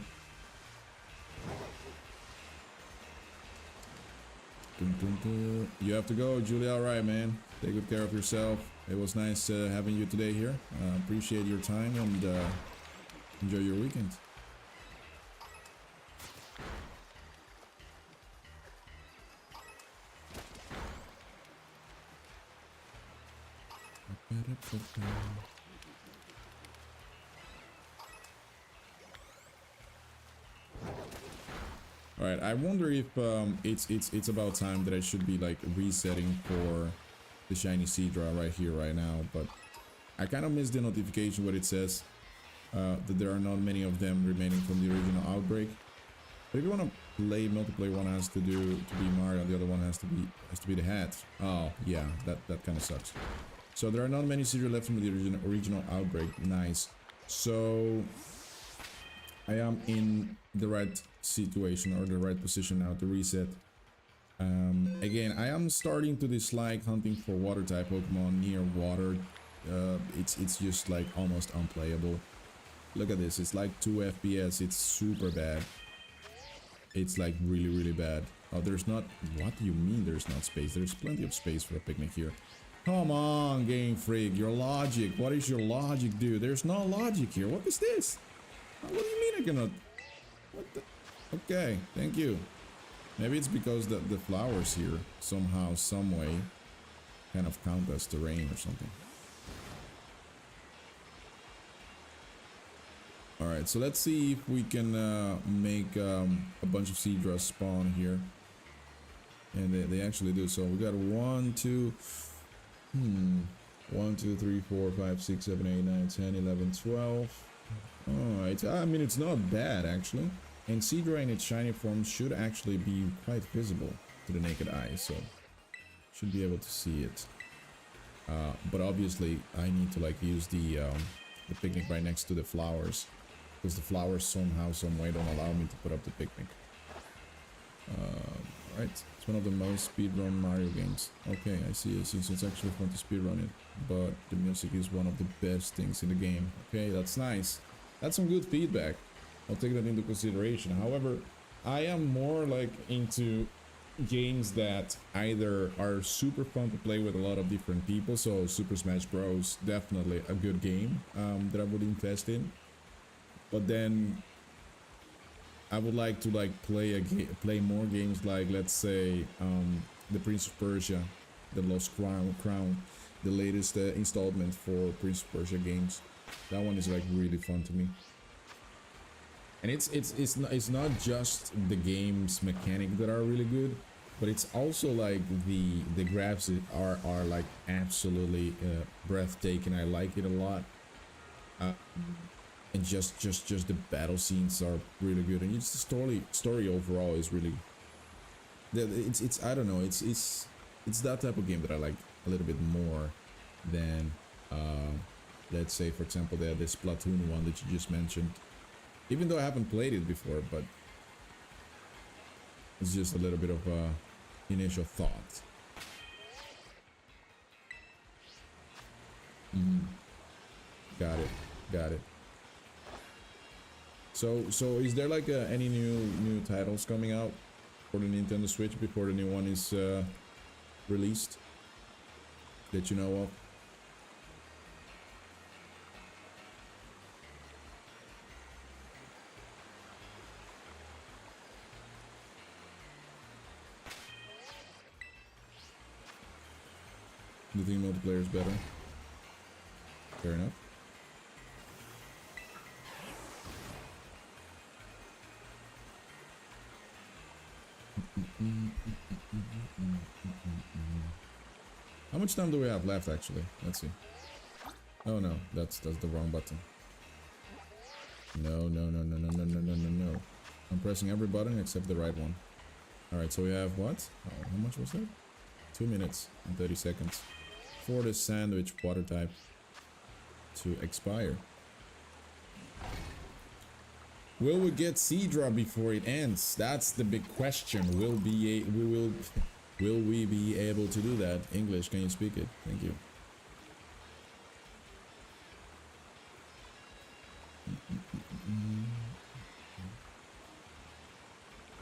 [SPEAKER 1] You have to go, Julia. All right, man. Take good care of yourself. It was nice having you today here. Appreciate your time and enjoy your weekend. All right, I wonder if it's about time that I should be like resetting for the shiny Seadra right here right now, but I kind of missed the notification where it says that there are not many of them remaining from the original outbreak. But if you want to play multiplayer, one has to be Mario, the other one has to be the hat. Oh yeah, that kind of sucks. So there are not many Seadra left from the original outbreak. Nice. So I am in the right situation or the right position now to reset. Again, I am starting to dislike hunting for water type Pokemon near water. It's just like almost unplayable. Look at this, it's like 2 FPS. It's super bad. It's like really bad. Oh, there's not. What do you mean there's not space? There's plenty of space for a picnic here. Come on, Game Freak, your logic. What is your logic, dude? There's no logic here. What is this? What do you mean I cannot? What the? Okay, thank you. Maybe it's because the flowers here somehow, some way, kind of count as terrain or something. Alright, so let's see if we can make a bunch of Seadra spawn here. And they actually do. So we got 1, 2, 1, 2, 3, 4, 5, 6, 7, 8, 9, 10, 11, 12. Oh, I mean, it's not bad, actually. And Seadra in its shiny form should actually be quite visible to the naked eye, so should be able to see it. But obviously, I need to like use the picnic right next to the flowers, because the flowers somehow, some way don't allow me to put up the picnic. Right, it's one of the most speedrun Mario games. Okay, I see, so it's actually fun to speedrun it, but the music is one of the best things in the game. Okay, that's nice. That's some good feedback. I'll take that into consideration. However, I am more like into games that either are super fun to play with a lot of different people, so Super Smash Bros. Definitely a good game that I would invest in. But then I would like to like play more games like, let's say, the Prince of Persia, the Lost Crown, the latest installment for Prince of Persia games. That one is like really fun to me. And it's not just the game's mechanic that are really good, but it's also like the graphics are like absolutely breathtaking. I like it a lot. And just the battle scenes are really good, and it's the story overall is really, it's I don't know, it's that type of game that I like a little bit more than let's say, for example, the Splatoon one that you just mentioned, even though I haven't played it before, but it's just a little bit of initial thought. Got it. So is there like any new titles coming out for the Nintendo Switch before the new one is released that you know of? Do you think multiplayer is better? Fair enough. How much time do we have left, actually? Let's see. Oh no, that's the wrong button. No. I'm pressing every button except the right one. Alright, so we have what? Oh, how much was that? 2 minutes and 30 seconds for the sandwich water type to expire. Will we get Seadra before it ends? That's the big question. Will we be able to do that? English, can you speak it? Thank you.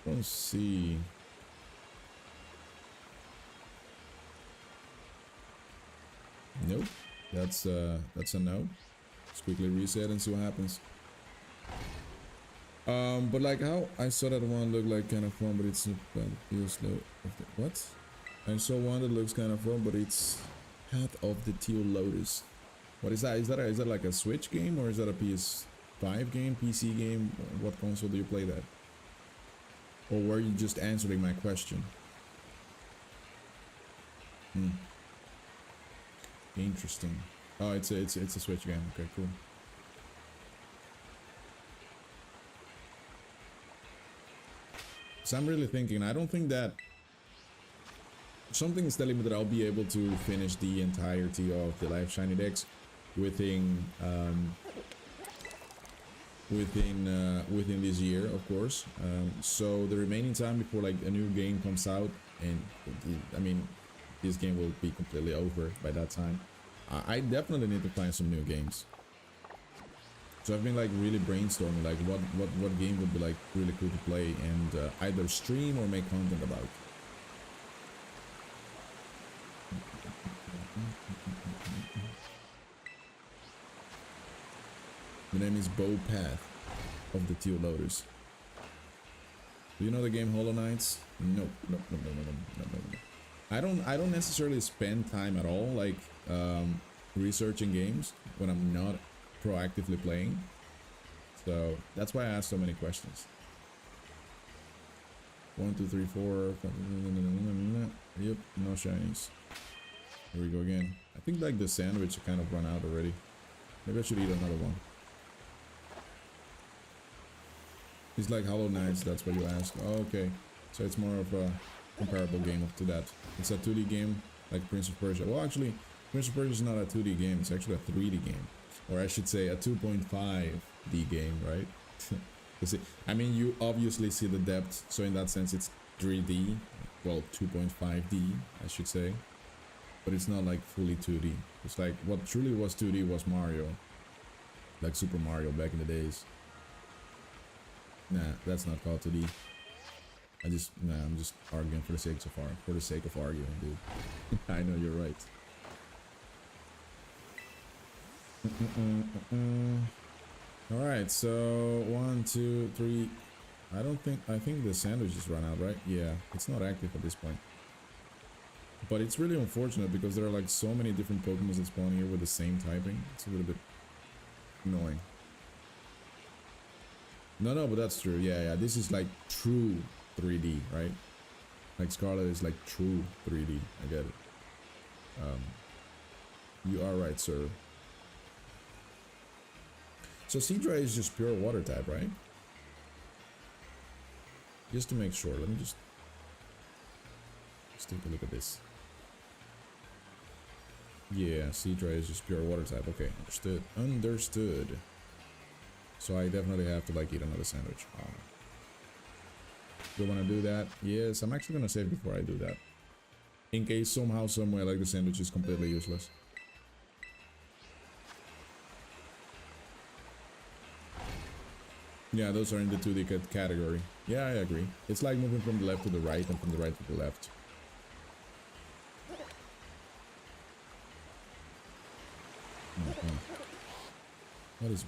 [SPEAKER 1] Let's see. Nope. That's a no. Let's quickly reset and see what happens. But like how I saw that one look like kind of fun, but it's not bad. It feels slow. What? I saw one that looks kind of fun, but it's Path of the Teal Lotus. What is that? Is that like a Switch game, or is that a PS5 game, PC game? What console do you play that? Or were you just answering my question? Interesting. Oh, it's a Switch game. Okay, cool. So I'm really thinking, I don't think that something is telling me that I'll be able to finish the entirety of the Live Shiny decks within this year, of course. So the remaining time before like a new game comes out, and I mean, this game will be completely over by that time. I definitely need to find some new games. So I've been like really brainstorming like what game would be like really cool to play and either stream or make content about. The name is Bow Path of the Teal Lotus. Do you know the game Hollow Knights? No. I don't necessarily spend time at all like researching games when I'm not proactively playing, so that's why I ask so many questions. 1 2 3 4 5. Yep, no shinies. Here we go again. I think like the sandwich kind of run out already. Maybe I should eat another one. It's like Hollow Knights, that's what you ask. Oh, okay. So it's more of a comparable game to that. It's a 2D game, like Prince of Persia. Well, actually, Prince of Persia is not a 2D game, it's actually a 3D game. Or I should say a 2.5D game, right? You see, I mean, you obviously see the depth, so in that sense it's 3D. Well, 2.5D, I should say. But it's not like fully 2D. It's like, what truly was 2D was Mario. Like Super Mario back in the days. Nah, that's not called 2D. I'm just arguing for the sake of arguing, dude. I know you're right. Alright, so 1, 2, 3. I think the sandwich just ran out, right? Yeah, it's not active at this point. But it's really unfortunate because there are like so many different Pokemon that spawn here with the same typing. It's a little bit annoying. No, but that's true. Yeah, this is like true 3D, right? Like Scarlet is like true 3D. I get it. You are right, sir. So Seadra is just pure water type, right? Just to make sure, let me just take a look at this. Yeah, Seadra is just pure water type. Okay, understood. So I definitely have to like eat another sandwich. Do I want to do that? Yes, I'm actually gonna save before I do that. In case somehow, somewhere, like the sandwich is completely useless. Yeah, those are in the 2D category. Yeah, I agree. It's like moving from the left to the right and from the right to the left.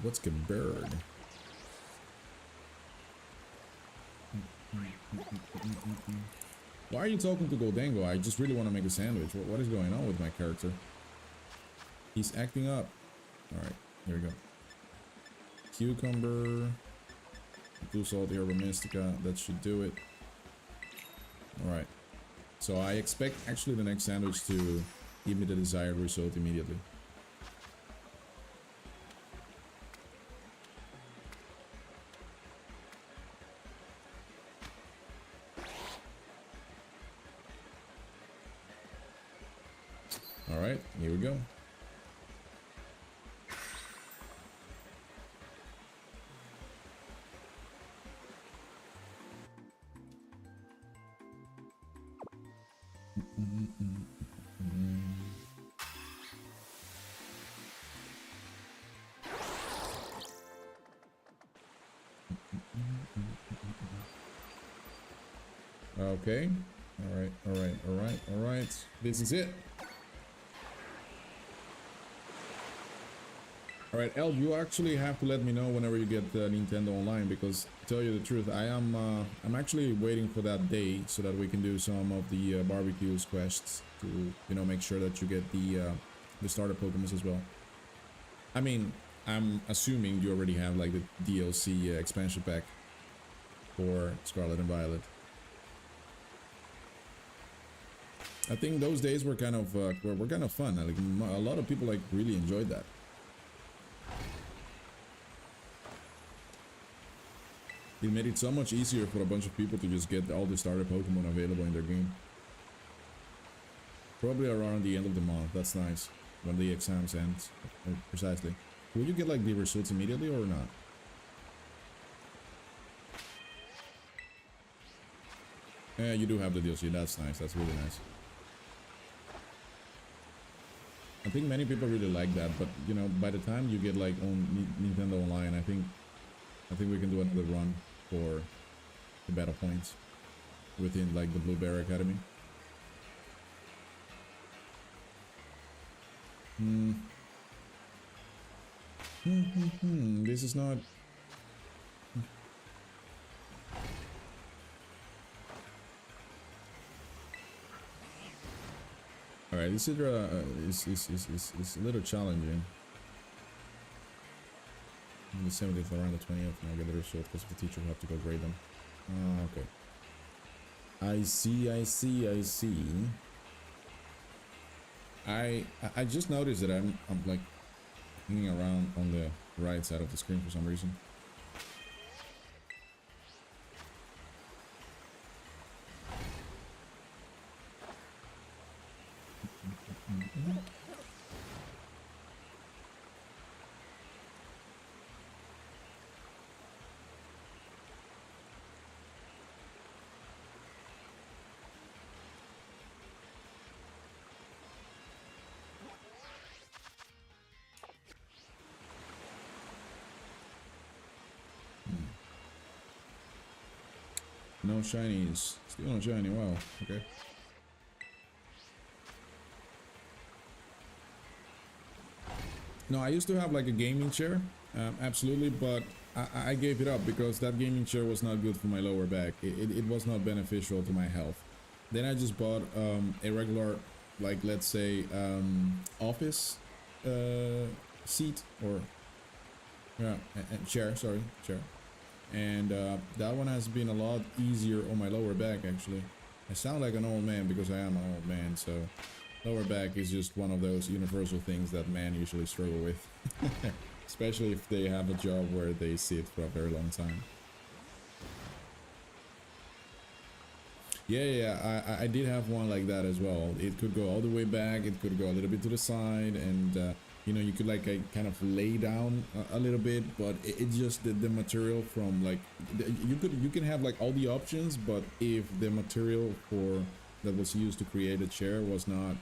[SPEAKER 1] What's the bird? Why are you talking to Goldango? I just really want to make a sandwich. What is going on with my character? He's acting up. Alright, here we go. Cucumber. Blue Salt, Herba Mystica. That should do it. Alright. So I expect actually the next sandwich to give me the desired result immediately. Alright, here we go. Okay. Alright. This is it. Alright, El, you actually have to let me know whenever you get Nintendo Online, because to tell you the truth, I'm actually waiting for that day so that we can do some of the barbecues quests to, you know, make sure that you get the starter Pokemon as well. I mean, I'm assuming you already have like the DLC expansion pack for Scarlet and Violet. I think those days were kind of were kind of fun. Like a lot of people like really enjoyed that. It made it so much easier for a bunch of people to just get all the starter Pokemon available in their game. Probably around the end of the month. That's nice. When the exams end. Precisely. Will you get like the results immediately or not? Yeah, you do have the DLC. That's nice. That's really nice. I think many people really like that, but you know, by the time you get like on Nintendo Online, I think we can do another run for the battle points within like the Blueberry Academy. This is not. Alright, this is a little challenging. On the 70th around the 20th, and I get the result because the teacher will have to go grade them. Okay. I see. I just noticed that I'm like hanging around on the right side of the screen for some reason. No shinies. Still no shiny. Wow. Okay. No, I used to have like a gaming chair, absolutely, but I gave it up because that gaming chair was not good for my lower back. It was not beneficial to my health. Then I just bought a regular, like let's say, office seat or yeah, chair. Sorry, chair. And that one has been a lot easier on my lower back actually. I sound like an old man because I am an old man, so lower back is just one of those universal things that men usually struggle with. Especially if they have a job where they sit for a very long time. Yeah, I did have one like that as well. It could go all the way back, it could go a little bit to the side, and you know, you could like kind of lay down a little bit, but it just the material from like you can have like all the options, but if the material for that was used to create a chair was not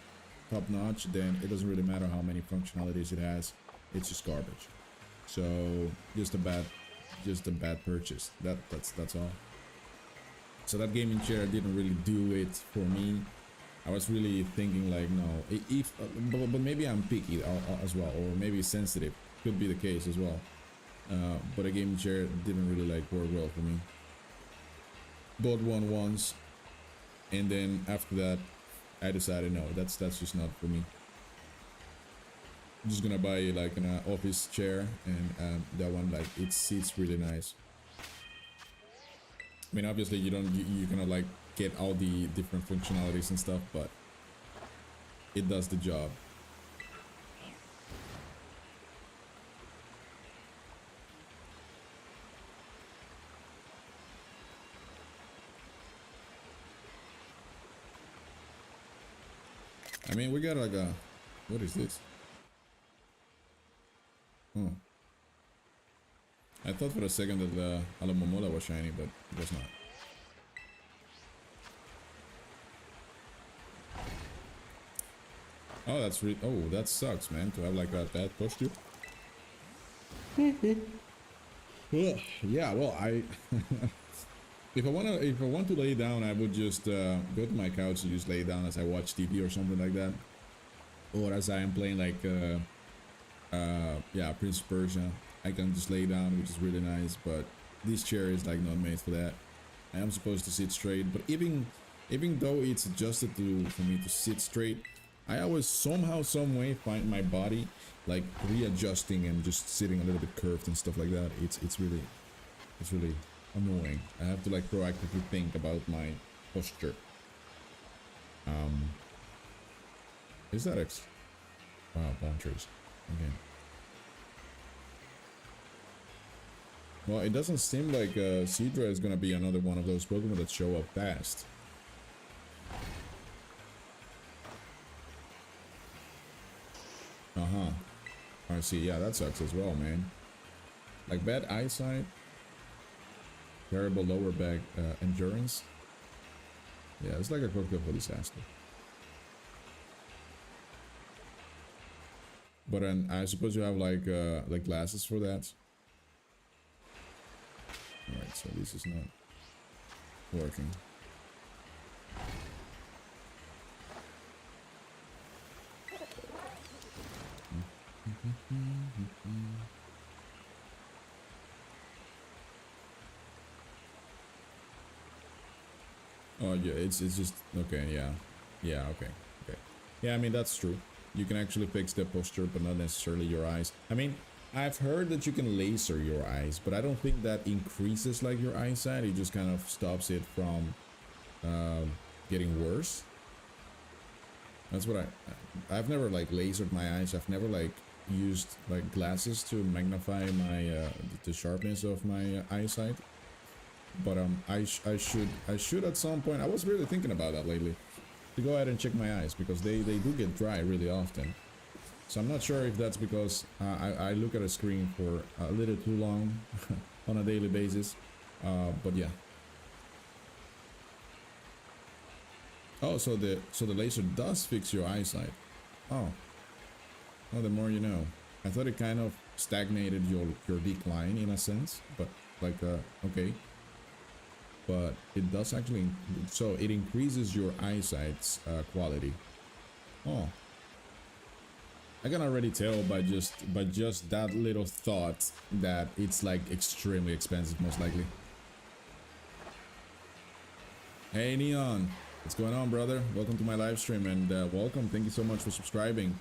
[SPEAKER 1] top notch, then it doesn't really matter how many functionalities it has. It's just garbage. So just a bad purchase. That's all. So that gaming chair didn't really do it for me. I was really thinking like, no, if but maybe I'm picky as well, or maybe sensitive. Could be the case as well. But a gaming chair didn't really like work well for me. Bought one once, and then after that, I decided no, that's just not for me. I'm just gonna buy like an office chair, and that one like it sits really nice. I mean, obviously you cannot like get all the different functionalities and stuff, but it does the job. I mean, we got like a, what is this? Oh, I thought for a second that the Alamomola was shiny, but it was not. Oh, that's really, oh, that sucks, man, to have like that bad posture. Yeah, well, if I want to lay down, I would just go to my couch and just lay down as I watch TV or something like that, or as I am playing like yeah, Prince of Persia. I can just lay down, which is really nice, but this chair is like not made for that. I am supposed to sit straight, but even though it's adjusted for me to sit straight, I always somehow, some way find my body like readjusting and just sitting a little bit curved and stuff like that. It's really annoying. I have to like proactively think about my posture. Is that wow, launchers again? Well, it doesn't seem like Seadra is gonna be another one of those Pokemon that show up fast. Uh-huh. I see. Yeah, that sucks as well, man. Like bad eyesight, terrible lower back endurance. Yeah, it's like a Pokemon disaster. But I suppose you have like glasses for that. Alright, so this is not working. Oh yeah, it's just okay, yeah, okay. Yeah, I mean that's true. You can actually fix the posture, but not necessarily your eyes. I mean, I've heard that you can laser your eyes, but I don't think that increases like your eyesight. It just kind of stops it from getting worse. That's what I've never like lasered my eyes. I've never like used like glasses to magnify my the sharpness of my eyesight. But I should at some point. I was really thinking about that lately, to go ahead and check my eyes, because they do get dry really often. So I'm not sure if that's because I look at a screen for a little too long on a daily basis, but yeah. Oh, so the laser does fix your eyesight. Oh, well, the more you know. I thought it kind of stagnated your decline in a sense, but like okay. but it does actually, so it increases your eyesight's quality. Oh, I can already tell by just that little thought that it's like extremely expensive, most likely. Hey Neon, what's going on, brother? Welcome to my live stream, and welcome. Thank you so much for subscribing.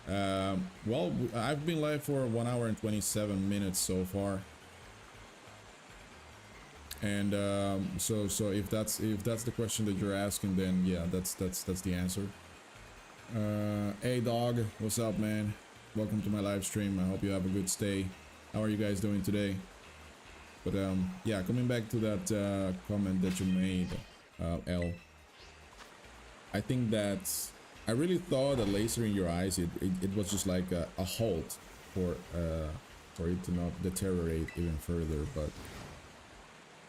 [SPEAKER 1] Well, I've been live for 1 hour and 27 minutes so far, and so if that's the question that you're asking, then yeah, that's the answer. Hey dog, what's up, man? Welcome to my live stream. I hope you have a good stay. How are you guys doing today? But yeah, coming back to that comment that you made, L, I think that I really thought that lasering your eyes, it was just like a halt for it to not deteriorate even further. But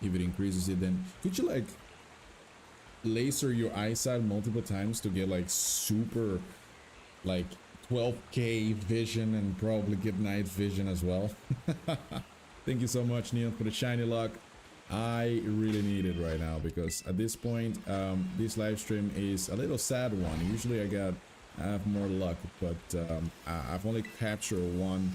[SPEAKER 1] if it increases it, then could you like laser your eyesight multiple times to get like super like 12K vision and probably get night vision as well? Thank you so much, Neil, for the shiny luck. I really need it right now, because at this point this live stream is a little sad one. Usually I have more luck, but I've only captured one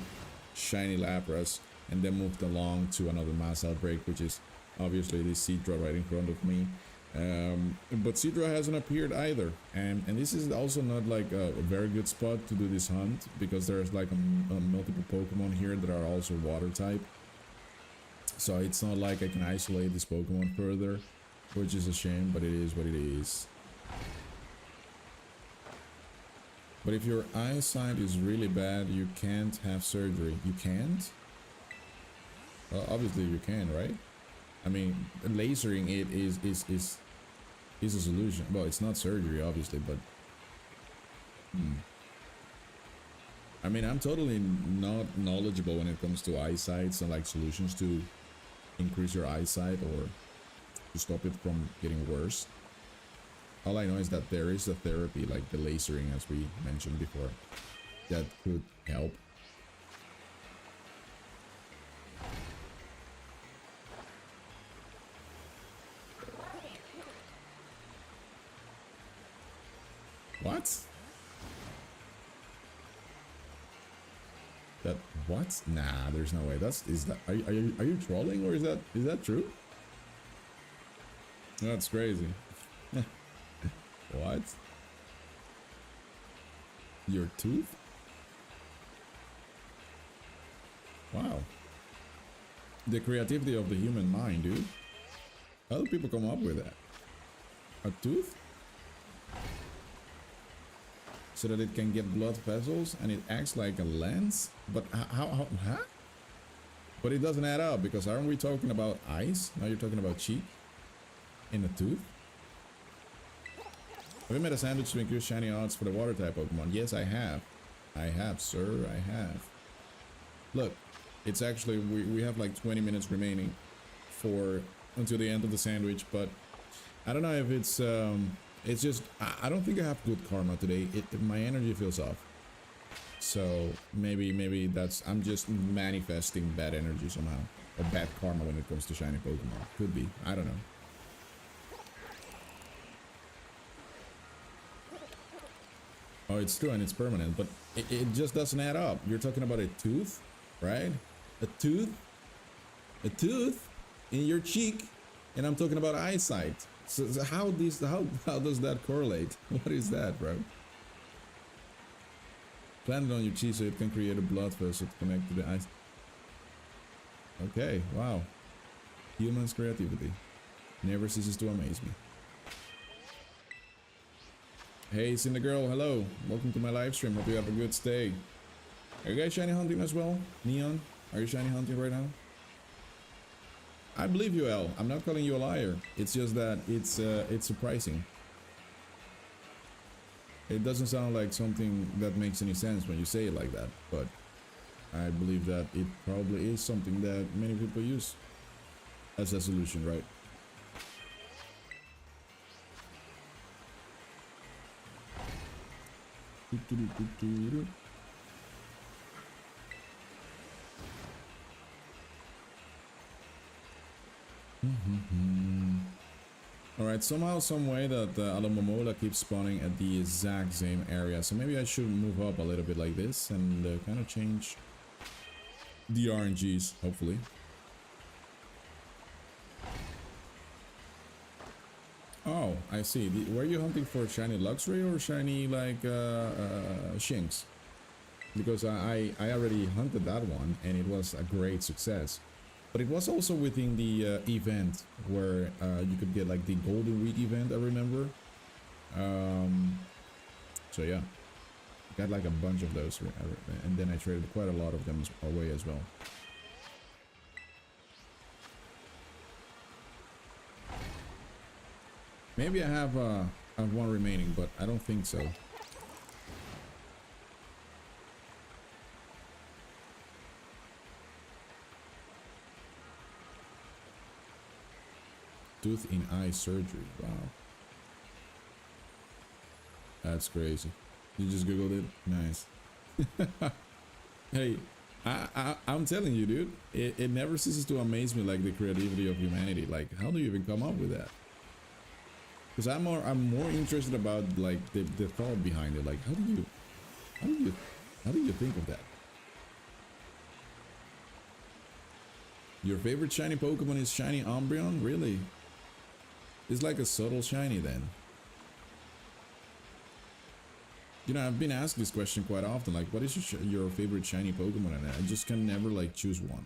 [SPEAKER 1] shiny Lapras and then moved along to another mass outbreak, which is obviously this Seadra right in front of me. But Seadra hasn't appeared either, and this is also not like a very good spot to do this hunt, because there's like multiple Pokemon here that are also water type, so it's not like I can isolate this Pokemon further, which is a shame, but it is what it is. But if your eyesight is really bad, you can't have surgery. You can't? Well, obviously you can, right? I mean, lasering it is a solution. Well, it's not surgery, obviously, but I mean, I'm totally not knowledgeable when it comes to eyesights and like solutions to increase your eyesight or to stop it from getting worse. All I know is that there is a therapy like the lasering, as we mentioned before, that could help. What? That what? Nah, there's no way. Are you trolling, or is that true? That's crazy. What? Your tooth? Wow. The creativity of the human mind, dude. How do people come up with that? A tooth? So that it can get blood vessels and it acts like a lens? But how huh? But it doesn't add up, because aren't we talking about eyes? Now you're talking about cheek in a tooth? Have you made a sandwich to increase shiny odds for the water type Pokemon? Yes, I have. I have, sir, I have. Look, it's actually, we have like 20 minutes remaining until the end of the sandwich, but I don't know if it's just, I don't think I have good karma today. My energy feels off. So maybe that's, I'm just manifesting bad energy somehow. Or bad karma when it comes to shiny Pokemon. Could be, I don't know. Oh, it's true and it's permanent, but it just doesn't add up. You're talking about a tooth, right? A tooth? A tooth in your cheek, and I'm talking about eyesight. So how does that correlate? What is that, bro? Plant it on your cheek so it can create a blood vessel to connect to the eyes. Okay, wow. Human's creativity never ceases to amaze me. Hey, Cinder Girl, hello. Welcome to my live stream. Hope you have a good stay. Are you guys shiny hunting as well? Neon, are you shiny hunting right now? I believe you, L. I'm not calling you a liar. It's just that it's surprising. It doesn't sound like something that makes any sense when you say it like that, but I believe that it probably is something that many people use as a solution, right? Alright, somehow, some way that Alomomola keeps spawning at the exact same area. So maybe I should move up a little bit like this and kind of change the RNGs, hopefully. Oh, I see. Were you hunting for shiny Luxray or shiny, like, Shinx? Because I already hunted that one, and it was a great success. But it was also within the event where you could get like the Golden Week event, I remember. So yeah, got like a bunch of those, and then I traded quite a lot of them away as well. Maybe I have one remaining, but I don't think so. Tooth in eye surgery. Wow. That's crazy. You just googled it? Nice. Hey, I'm telling you, dude, it never ceases to amaze me, like the creativity of humanity. Like, how do you even come up with that? Because I'm more interested about like the thought behind it. Like, how do you think of that? Your favorite shiny Pokemon is shiny Umbreon? Really? It's like a subtle shiny then. You know, I've been asked this question quite often, like, what is your favorite shiny Pokemon? And I just can never, like, choose one.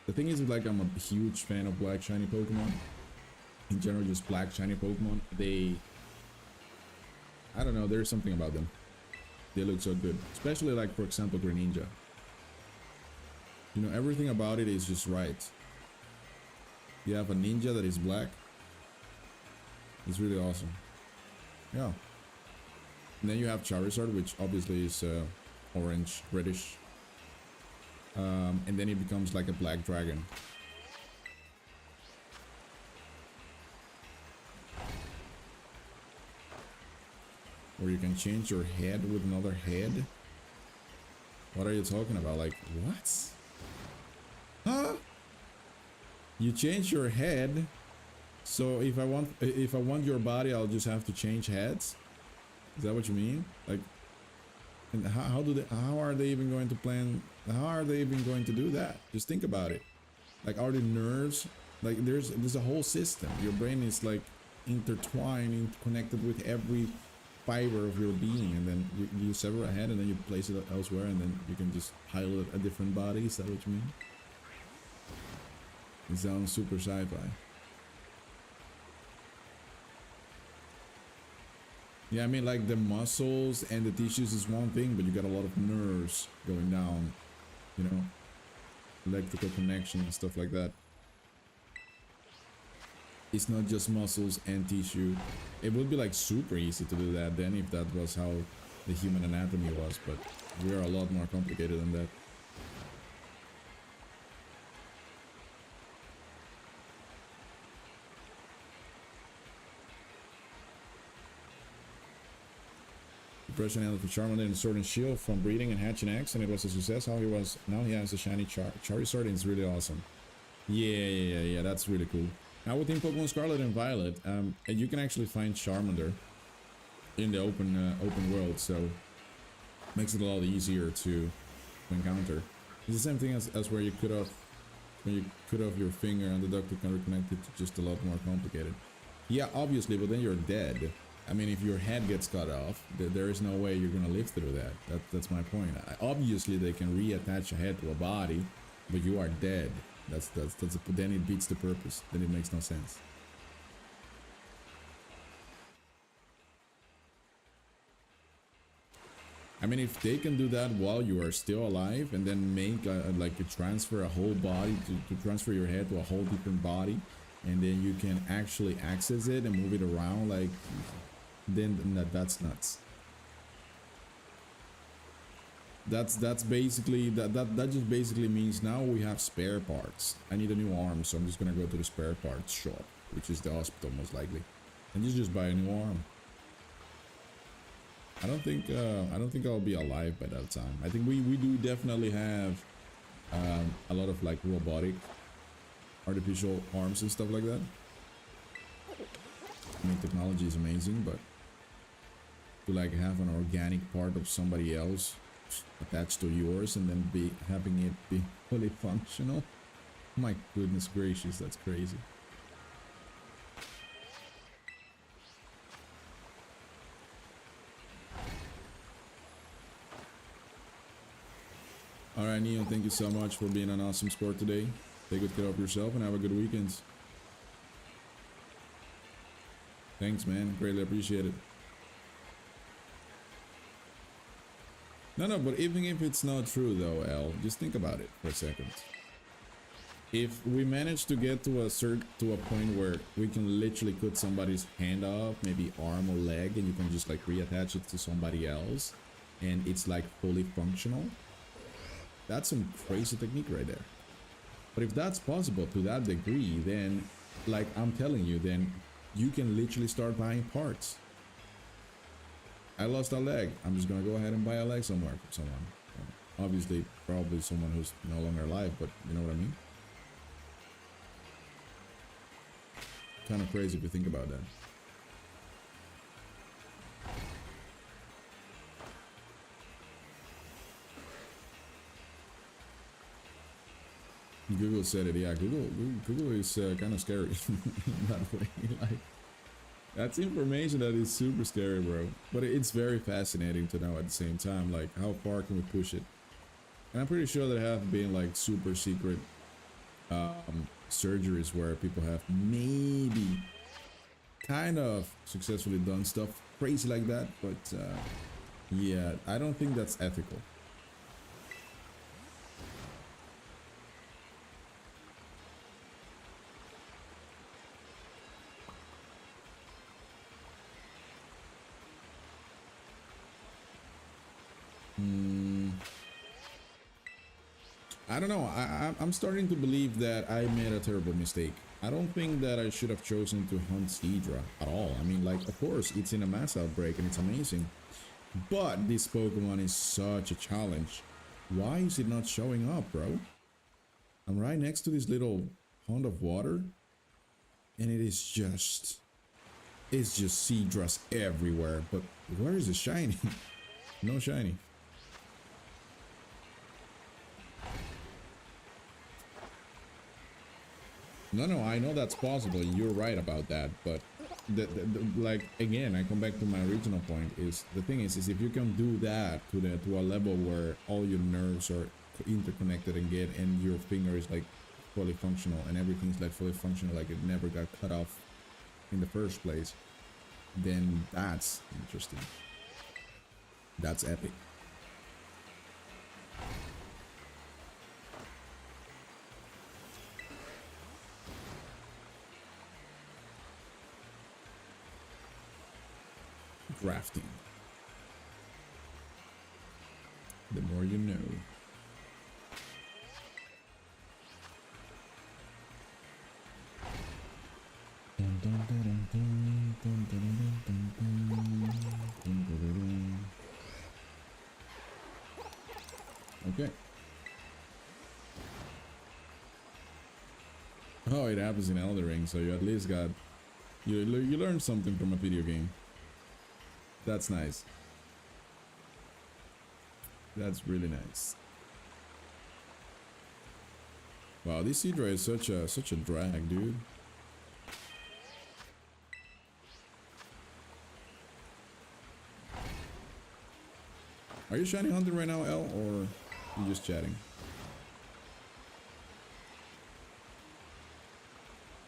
[SPEAKER 1] The thing is, like, I'm a huge fan of black shiny Pokemon. In general, just black shiny Pokemon. I don't know, there's something about them. They look so good. Especially, like, for example, Greninja. You know, everything about it is just right. You have a ninja that is black. It's really awesome. Yeah. And then you have Charizard, which obviously is orange, reddish. And then it becomes like a black dragon. Or you can change your head with another head. What are you talking about? Like, what? Huh? You change your head, so if I want your body, I'll just have to change heads. Is that what you mean? Like, and how are they even going to plan? How are they even going to do that? Just think about it. Like, are the nerves, like there's a whole system. Your brain is like intertwined, connected with every fiber of your being, and then you sever a head and then you place it elsewhere, and then you can just pilot a different body. Is that what you mean? It sounds super sci-fi. Yeah, I mean, like the muscles and the tissues is one thing, but you got a lot of nerves going down, you know, electrical connection and stuff like that. It's not just muscles and tissue. It would be like super easy to do that then if that was how the human anatomy was, but we are a lot more complicated than that. Depression ended for Charmander and Sword and Shield from breeding and hatching eggs, and it was a success. Now he has a shiny Charizard, and it's really awesome. Yeah, that's really cool. Now within Pokemon Scarlet and Violet, and you can actually find Charmander in the open world, so makes it a lot easier to encounter. It's the same thing as where you cut off your finger and the doctor can reconnect it. To just a lot more complicated. Yeah, obviously, but then you're dead. I mean, if your head gets cut off, there is no way you're gonna live through that. That's my point. Obviously, they can reattach a head to a body, but you are dead. Then it beats the purpose. Then it makes no sense. I mean, if they can do that while you are still alive, and then make like a transfer a whole body to transfer your head to a whole different body, and then you can actually access it and move it around, like, then that's nuts. That's basically that just basically means now we have spare parts. I need a new arm, so I'm just gonna go to the spare parts shop, which is the hospital most likely, and just buy a new arm. I don't think I'll be alive by that time. I think we do definitely have a lot of like robotic artificial arms and stuff like that. I mean, technology is amazing, but to like have an organic part of somebody else attached to yours and then be having it be fully functional. My goodness gracious, that's crazy. Alright, Neo, thank you so much for being an awesome sport today. Take good care of yourself and have a good weekend. Thanks, man. Greatly appreciate it. No, but even if it's not true though, L, just think about it for a second. If we manage to get to a point where we can literally cut somebody's hand off, maybe arm or leg, and you can just like reattach it to somebody else, and it's like fully functional, that's some crazy technique right there. But if that's possible to that degree, then like I'm telling you, then you can literally start buying parts. I lost a leg. I'm just gonna go ahead and buy a leg somewhere from someone. Obviously, probably someone who's no longer alive, but you know what I mean? Kind of crazy if you think about that. Google said it. Yeah, Google is kind of scary in that way. Like, that's information that is super scary, bro. But it's very fascinating to know at the same time, like, how far can we push it? And I'm pretty sure there have been like super secret surgeries where people have maybe kind of successfully done stuff crazy like that, but yeah, I don't think that's ethical. I don't know. I'm starting to believe that I made a terrible mistake. I don't think that I should have chosen to hunt Seadra at all. I mean, like, of course, it's in a mass outbreak and it's amazing. But this Pokemon is such a challenge. Why is it not showing up, bro? I'm right next to this little pond of water. And it is just... It's just Seadras everywhere. But where is the shiny? No shiny. No, I know that's possible. You're right about that, but like again, I come back to my original point. Is the thing is if you can do that to a level where all your nerves are interconnected and your finger is like fully functional and everything's like fully functional, like it never got cut off in the first place, then that's interesting. That's epic. Grafting. The more you know. Okay. Oh, it happens in Elden Ring, so you at least got you learned something from a video game. That's nice. That's really nice. Wow, this Seadra is such a drag, dude. Are you shiny hunting right now, L, or you just chatting?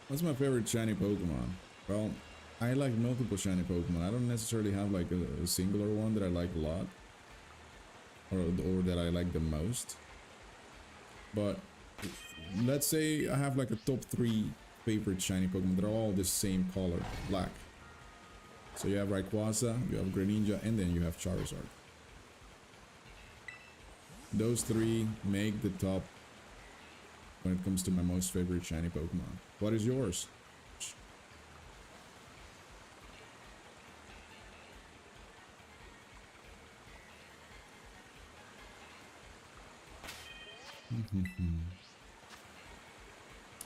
[SPEAKER 1] What's my favorite shiny Pokemon? Well, I like multiple shiny Pokemon. I don't necessarily have like a singular one that I like a lot, or that I like the most. But let's say I have like a top 3 favorite shiny Pokemon. They're all the same color, black. So you have Rayquaza, you have Greninja, and then you have Charizard. Those 3 make the top when it comes to my most favorite shiny Pokemon. What is yours?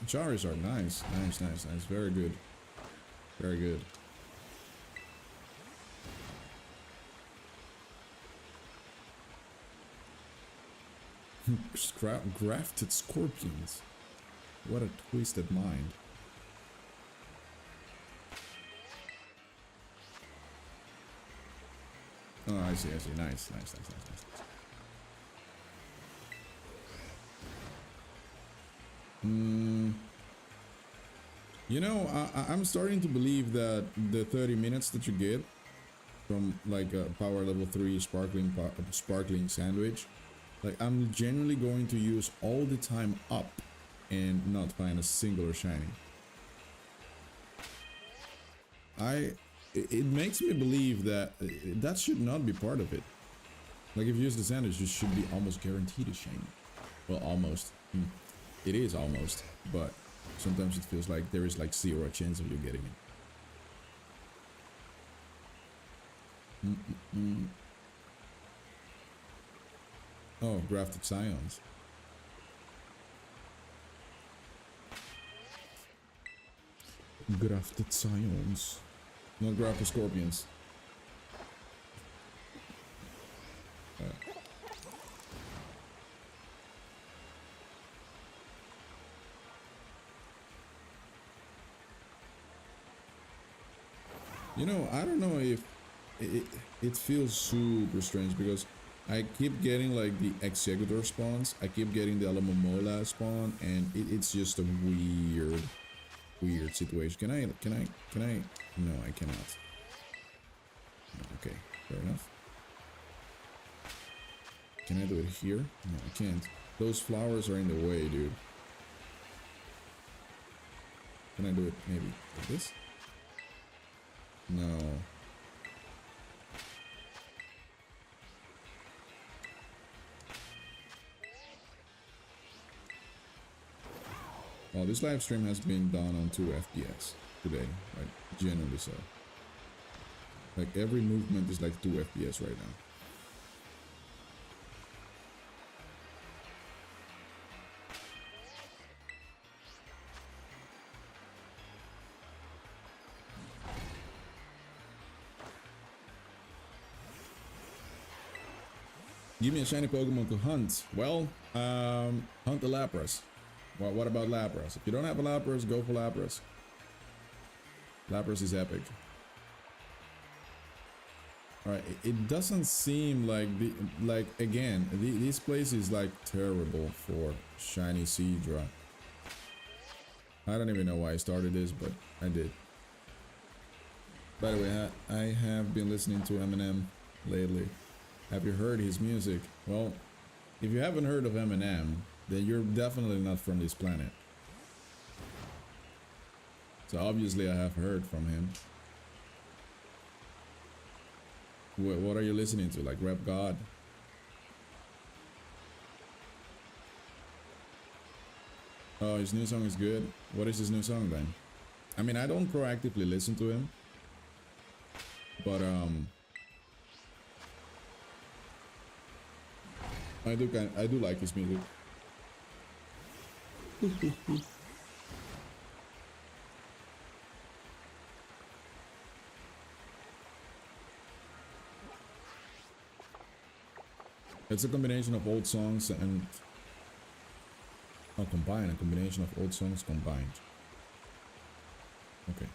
[SPEAKER 1] Charizard, nice. Very good. Very good. Grafted scorpions. What a twisted mind. Oh, I see. Nice. You know, I'm starting to believe that the 30 minutes that you get from like a power level 3 sparkling sandwich, like I'm genuinely going to use all the time up and not find a singular shiny. It makes me believe that that should not be part of it. Like if you use the sandwich, you should be almost guaranteed a shiny. Well, almost. It is almost, but sometimes it feels like there is like 0 chance of you getting it. Oh, grafted scions. Grafted scions. Not grafted scorpions. You know, I don't know if it feels super strange because I keep getting like the Executor spawns, I keep getting the Alamomola spawn, and it's just a weird situation. Can I? No, I cannot. Okay, fair enough. Can I do it here? No, I can't. Those flowers are in the way, dude. Can I do it maybe like this? No. Well, this live stream has been done on 2 FPS today, like genuinely so. Like every movement is like 2 FPS right now. Give me a shiny Pokemon to hunt. Well, hunt the Lapras. Well, what about Lapras? If you don't have a Lapras, go for Lapras. Lapras is epic. Alright, it doesn't seem like this place is like terrible for shiny Seadra. I don't even know why I started this, but I did. By the way, I have been listening to Eminem lately. Have you heard his music? Well, if you haven't heard of Eminem, then you're definitely not from this planet. So obviously I have heard from him. What are you listening to? Like Rap God? Oh, his new song is good. What is his new song then? I mean, I don't proactively listen to him, but I do like his music. It's a combination of old songs and a combination of old songs combined. Okay.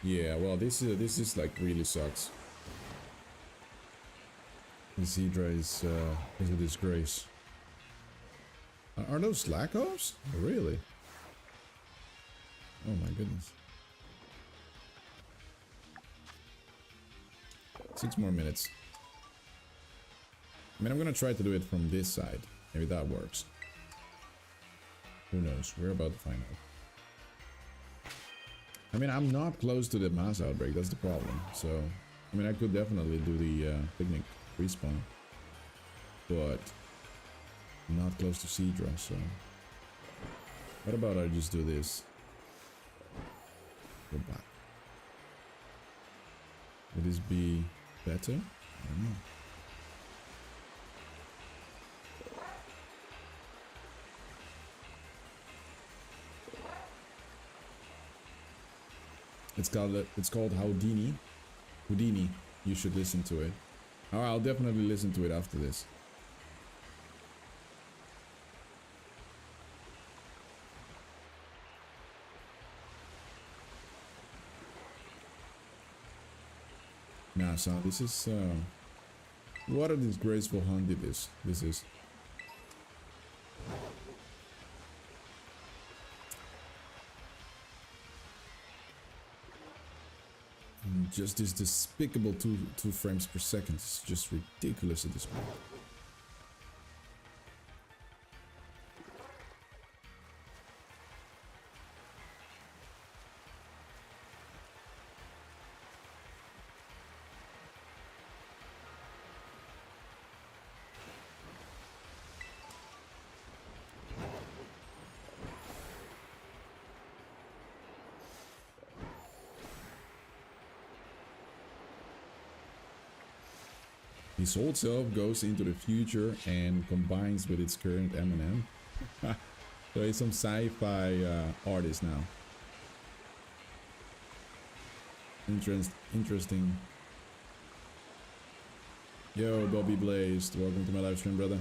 [SPEAKER 1] Yeah, well, this is like really sucks. The Seadra is a disgrace. Are those Slack Ops? Really? Oh my goodness. 6 more minutes. I mean, I'm gonna try to do it from this side. Maybe that works. Who knows? We're about to find out. I mean, I'm not close to the mass outbreak, that's the problem. So, I mean, I could definitely do the picnic respawn, but I'm not close to Seadra, so... What about I just do this? Go back. Would this be better? I don't know. It's called Houdini. Houdini. You should listen to it. Oh, I'll definitely listen to it after this. Nah, son, this is what a disgraceful hunt this is. Just this despicable two frames per second is just ridiculous at this point. His old self goes into the future and combines with its current M&M. So he's some sci-fi artist now. Interesting. Yo, Bobby Blazed, welcome to my live stream, brother.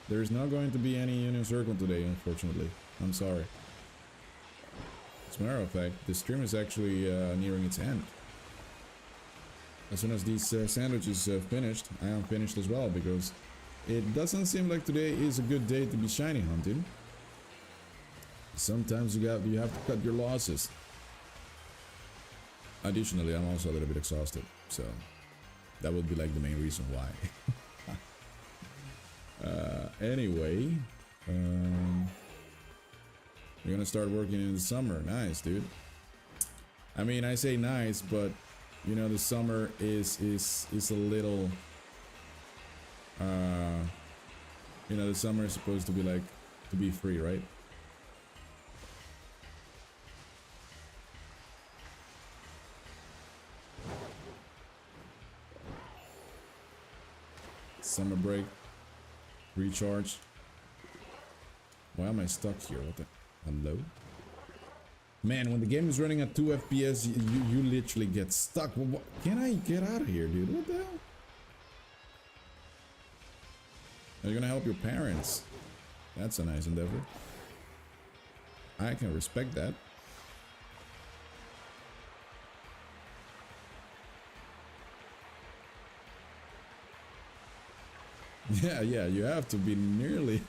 [SPEAKER 1] There is not going to be any Union Circle today, unfortunately. I'm sorry. As a matter of fact, the stream is actually nearing its end. As soon as these sandwiches finished, I am finished as well, because it doesn't seem like today is a good day to be shiny hunting. Sometimes you have to cut your losses. Additionally, I'm also a little bit exhausted, so that would be like the main reason why. Anyway, we're gonna start working in the summer. Nice, dude. I mean, I say nice, but you know, the summer is a little, you know, the summer is supposed to be like, to be free, right? Summer break, recharge. Why am I stuck here? What the, hello? Man, when the game is running at 2 FPS, you literally get stuck. What, can I get out of here, dude? What the hell? Are you gonna help your parents? That's a nice endeavor. I can respect that. Yeah, you have to be nearly...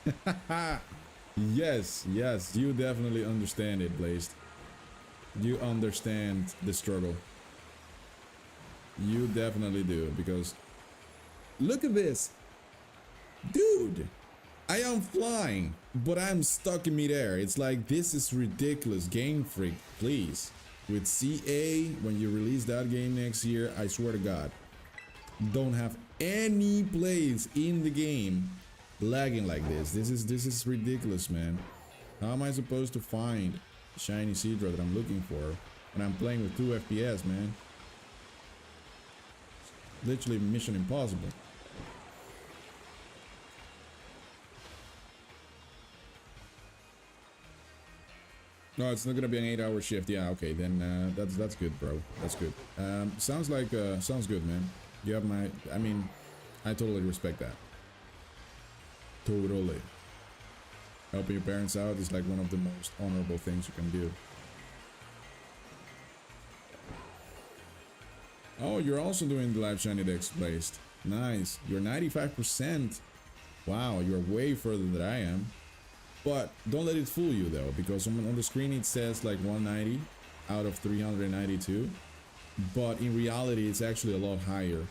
[SPEAKER 1] Yes, you definitely understand it, Blazed. You understand the struggle. You definitely do, because look at this. Dude, I am flying, but I'm stuck in midair. It's like, this is ridiculous. Game Freak, please. With CA, when you release that game next year, I swear to God, don't have any plays in the game lagging like this. This is ridiculous, man. How am I supposed to find shiny Seadra that I'm looking for when I'm playing with 2 FPS, man? Literally mission impossible. No, it's not gonna be an 8-hour shift. Yeah, okay, then that's good, bro. That's good. Sounds good, man. You have my, I mean, I totally respect that. Totally. Helping your parents out is like one of the most honorable things you can do. Oh, you're also doing the live shiny dex placed. Nice. You're 95%. Wow, you're way further than I am. But don't let it fool you though, because on the screen it says like 190 out of 392. But in reality, it's actually a lot higher.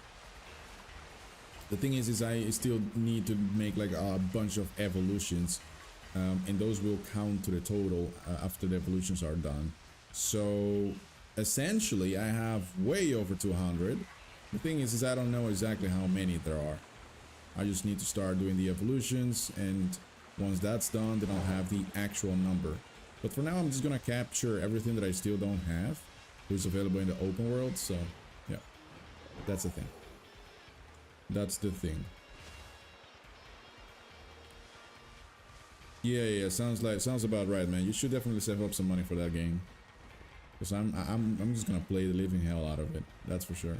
[SPEAKER 1] The thing is I still need to make like a bunch of evolutions, and those will count to the total after the evolutions are done. So essentially, I have way over 200. The thing is I don't know exactly how many there are. I just need to start doing the evolutions, and once that's done, then I'll have the actual number. But for now, I'm just gonna capture everything that I still don't have, who's available in the open world. So yeah, that's the thing. That's the thing. Yeah, sounds about right, man. You should definitely save up some money for that game. Because I'm just gonna play the living hell out of it. That's for sure.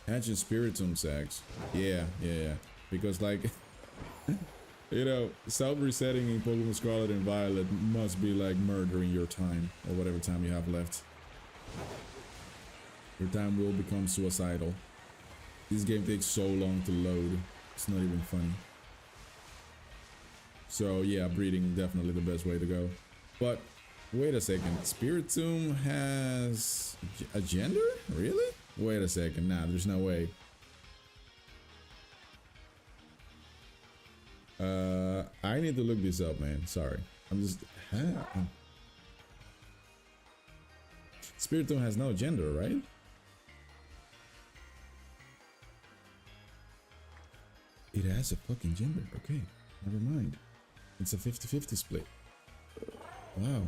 [SPEAKER 1] Hatching Spiritomb sacks. Yeah. Because like, you know, self-resetting in Pokemon Scarlet and Violet must be like murdering your time, or whatever time you have left. Your time will become suicidal. This game takes so long to load. It's not even funny. So yeah, breeding definitely the best way to go. But wait a second, Spiritomb has a gender? Really? Wait a second, nah, there's no way. I need to look this up, man. Sorry. I'm just... Spiritomb has no gender, right? It has a fucking gender. Okay, never mind. It's a 50-50 split. Wow.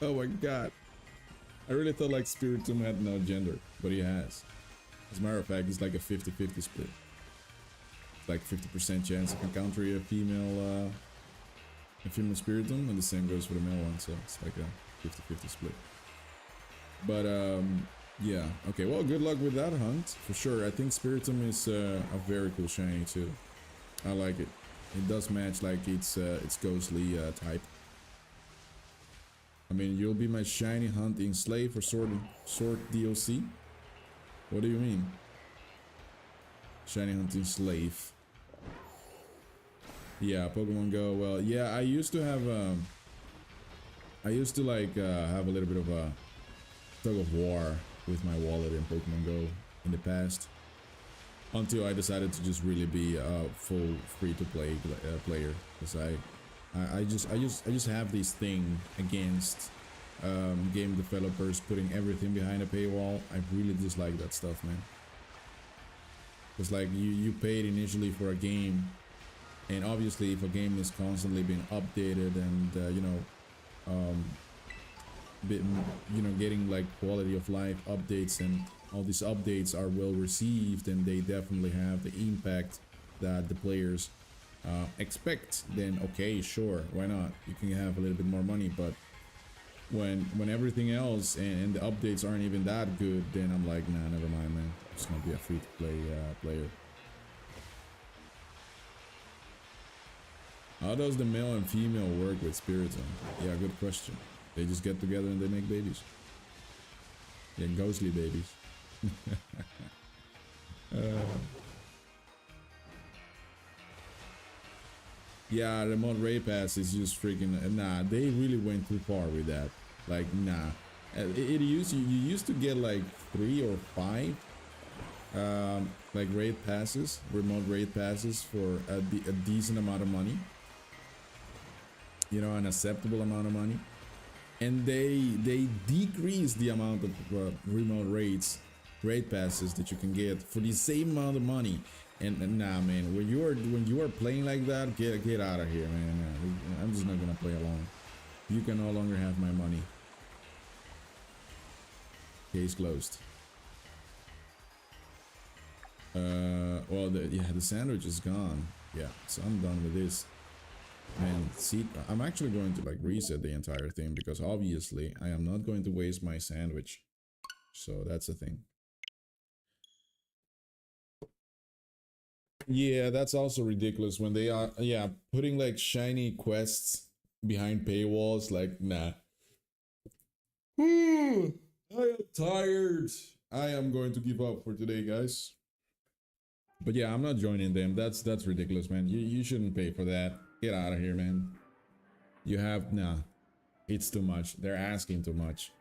[SPEAKER 1] Oh my god. I really thought like Spiritomb had no gender, but he has. As a matter of fact, it's like a 50-50 split. It's like 50% chance I can counter a female Spiritomb, and the same goes for the male one, so it's like a 50-50 split. But yeah, okay, well, good luck with that hunt, for sure. I think Spiritomb is a very cool shiny too. I like it. It does match like its ghostly type. I mean, you'll be my shiny hunting slave for Sword DLC? What do you mean? Shiny hunting slave. Yeah, Pokemon Go. Well, yeah, I used to have like have a little bit of a tug of war with my wallet in Pokemon Go in the past, until I decided to just really be a full free-to-play player, because I just have this thing against game developers putting everything behind a paywall. I really dislike that stuff, man. Because like you paid initially for a game, and obviously if a game is constantly being updated and getting like quality of life updates, and all these updates are well received and they definitely have the impact that the players expect, then okay, sure, why not? You can have a little bit more money. But when everything else and the updates aren't even that good, then I'm like, nah, never mind, man. I'm just gonna be a free-to-play player. How does the male and female work with Spiritomb? Yeah, good question. They just get together and they make babies. Yeah, ghostly babies. Yeah, remote raid pass is just freaking... Nah, they really went too far with that. Like, nah. You used to get like 3 or 5 like raid passes, remote raid passes for a decent amount of money. You know, an acceptable amount of money. And they decrease the amount of remote raid passes that you can get for the same amount of money. And nah, man, when you are playing like that, get out of here, man. I'm just not gonna play along. You can no longer have my money. Case closed. Well, the sandwich is gone. Yeah, so I'm done with this. And see, I'm actually going to like reset the entire thing, because obviously I am not going to waste my sandwich. So that's the thing. Yeah, that's also ridiculous when they are, yeah, putting like shiny quests behind paywalls. Like, nah. I am tired. I am going to give up for today, guys. But yeah, I'm not joining them. That's ridiculous, man. You shouldn't pay for that. Get out of here, man. You have... Nah. It's too much. They're asking too much.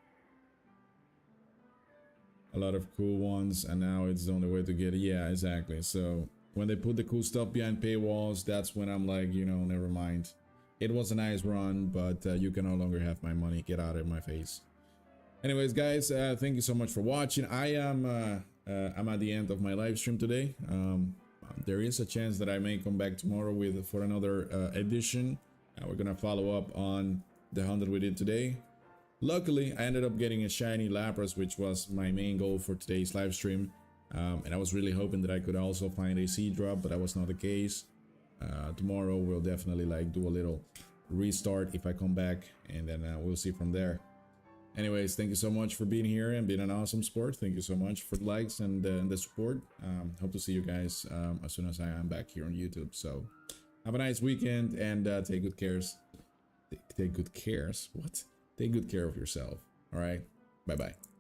[SPEAKER 1] A lot of cool ones, and now it's the only way to get it. Yeah, exactly. So when they put the cool stuff behind paywalls, that's when I'm like, you know, never mind. It was a nice run, but you can no longer have my money. Get out of my face. Anyways, guys, thank you so much for watching. I'm at the end of my live stream today. There is a chance that I may come back tomorrow for another edition. We're gonna follow up on the hunt that we did today. Luckily, I ended up getting a shiny Lapras, which was my main goal for today's live stream. And I was really hoping that I could also find a Seadra, but that was not the case. Tomorrow we'll definitely like do a little restart if I come back, and then we'll see from there. Anyways, thank you so much for being here and being an awesome sport. Thank you so much for the likes and the support. Hope to see you guys as soon as I am back here on YouTube. So have a nice weekend, and take good cares. Take good cares? What? Take good care of yourself. All right. Bye-bye.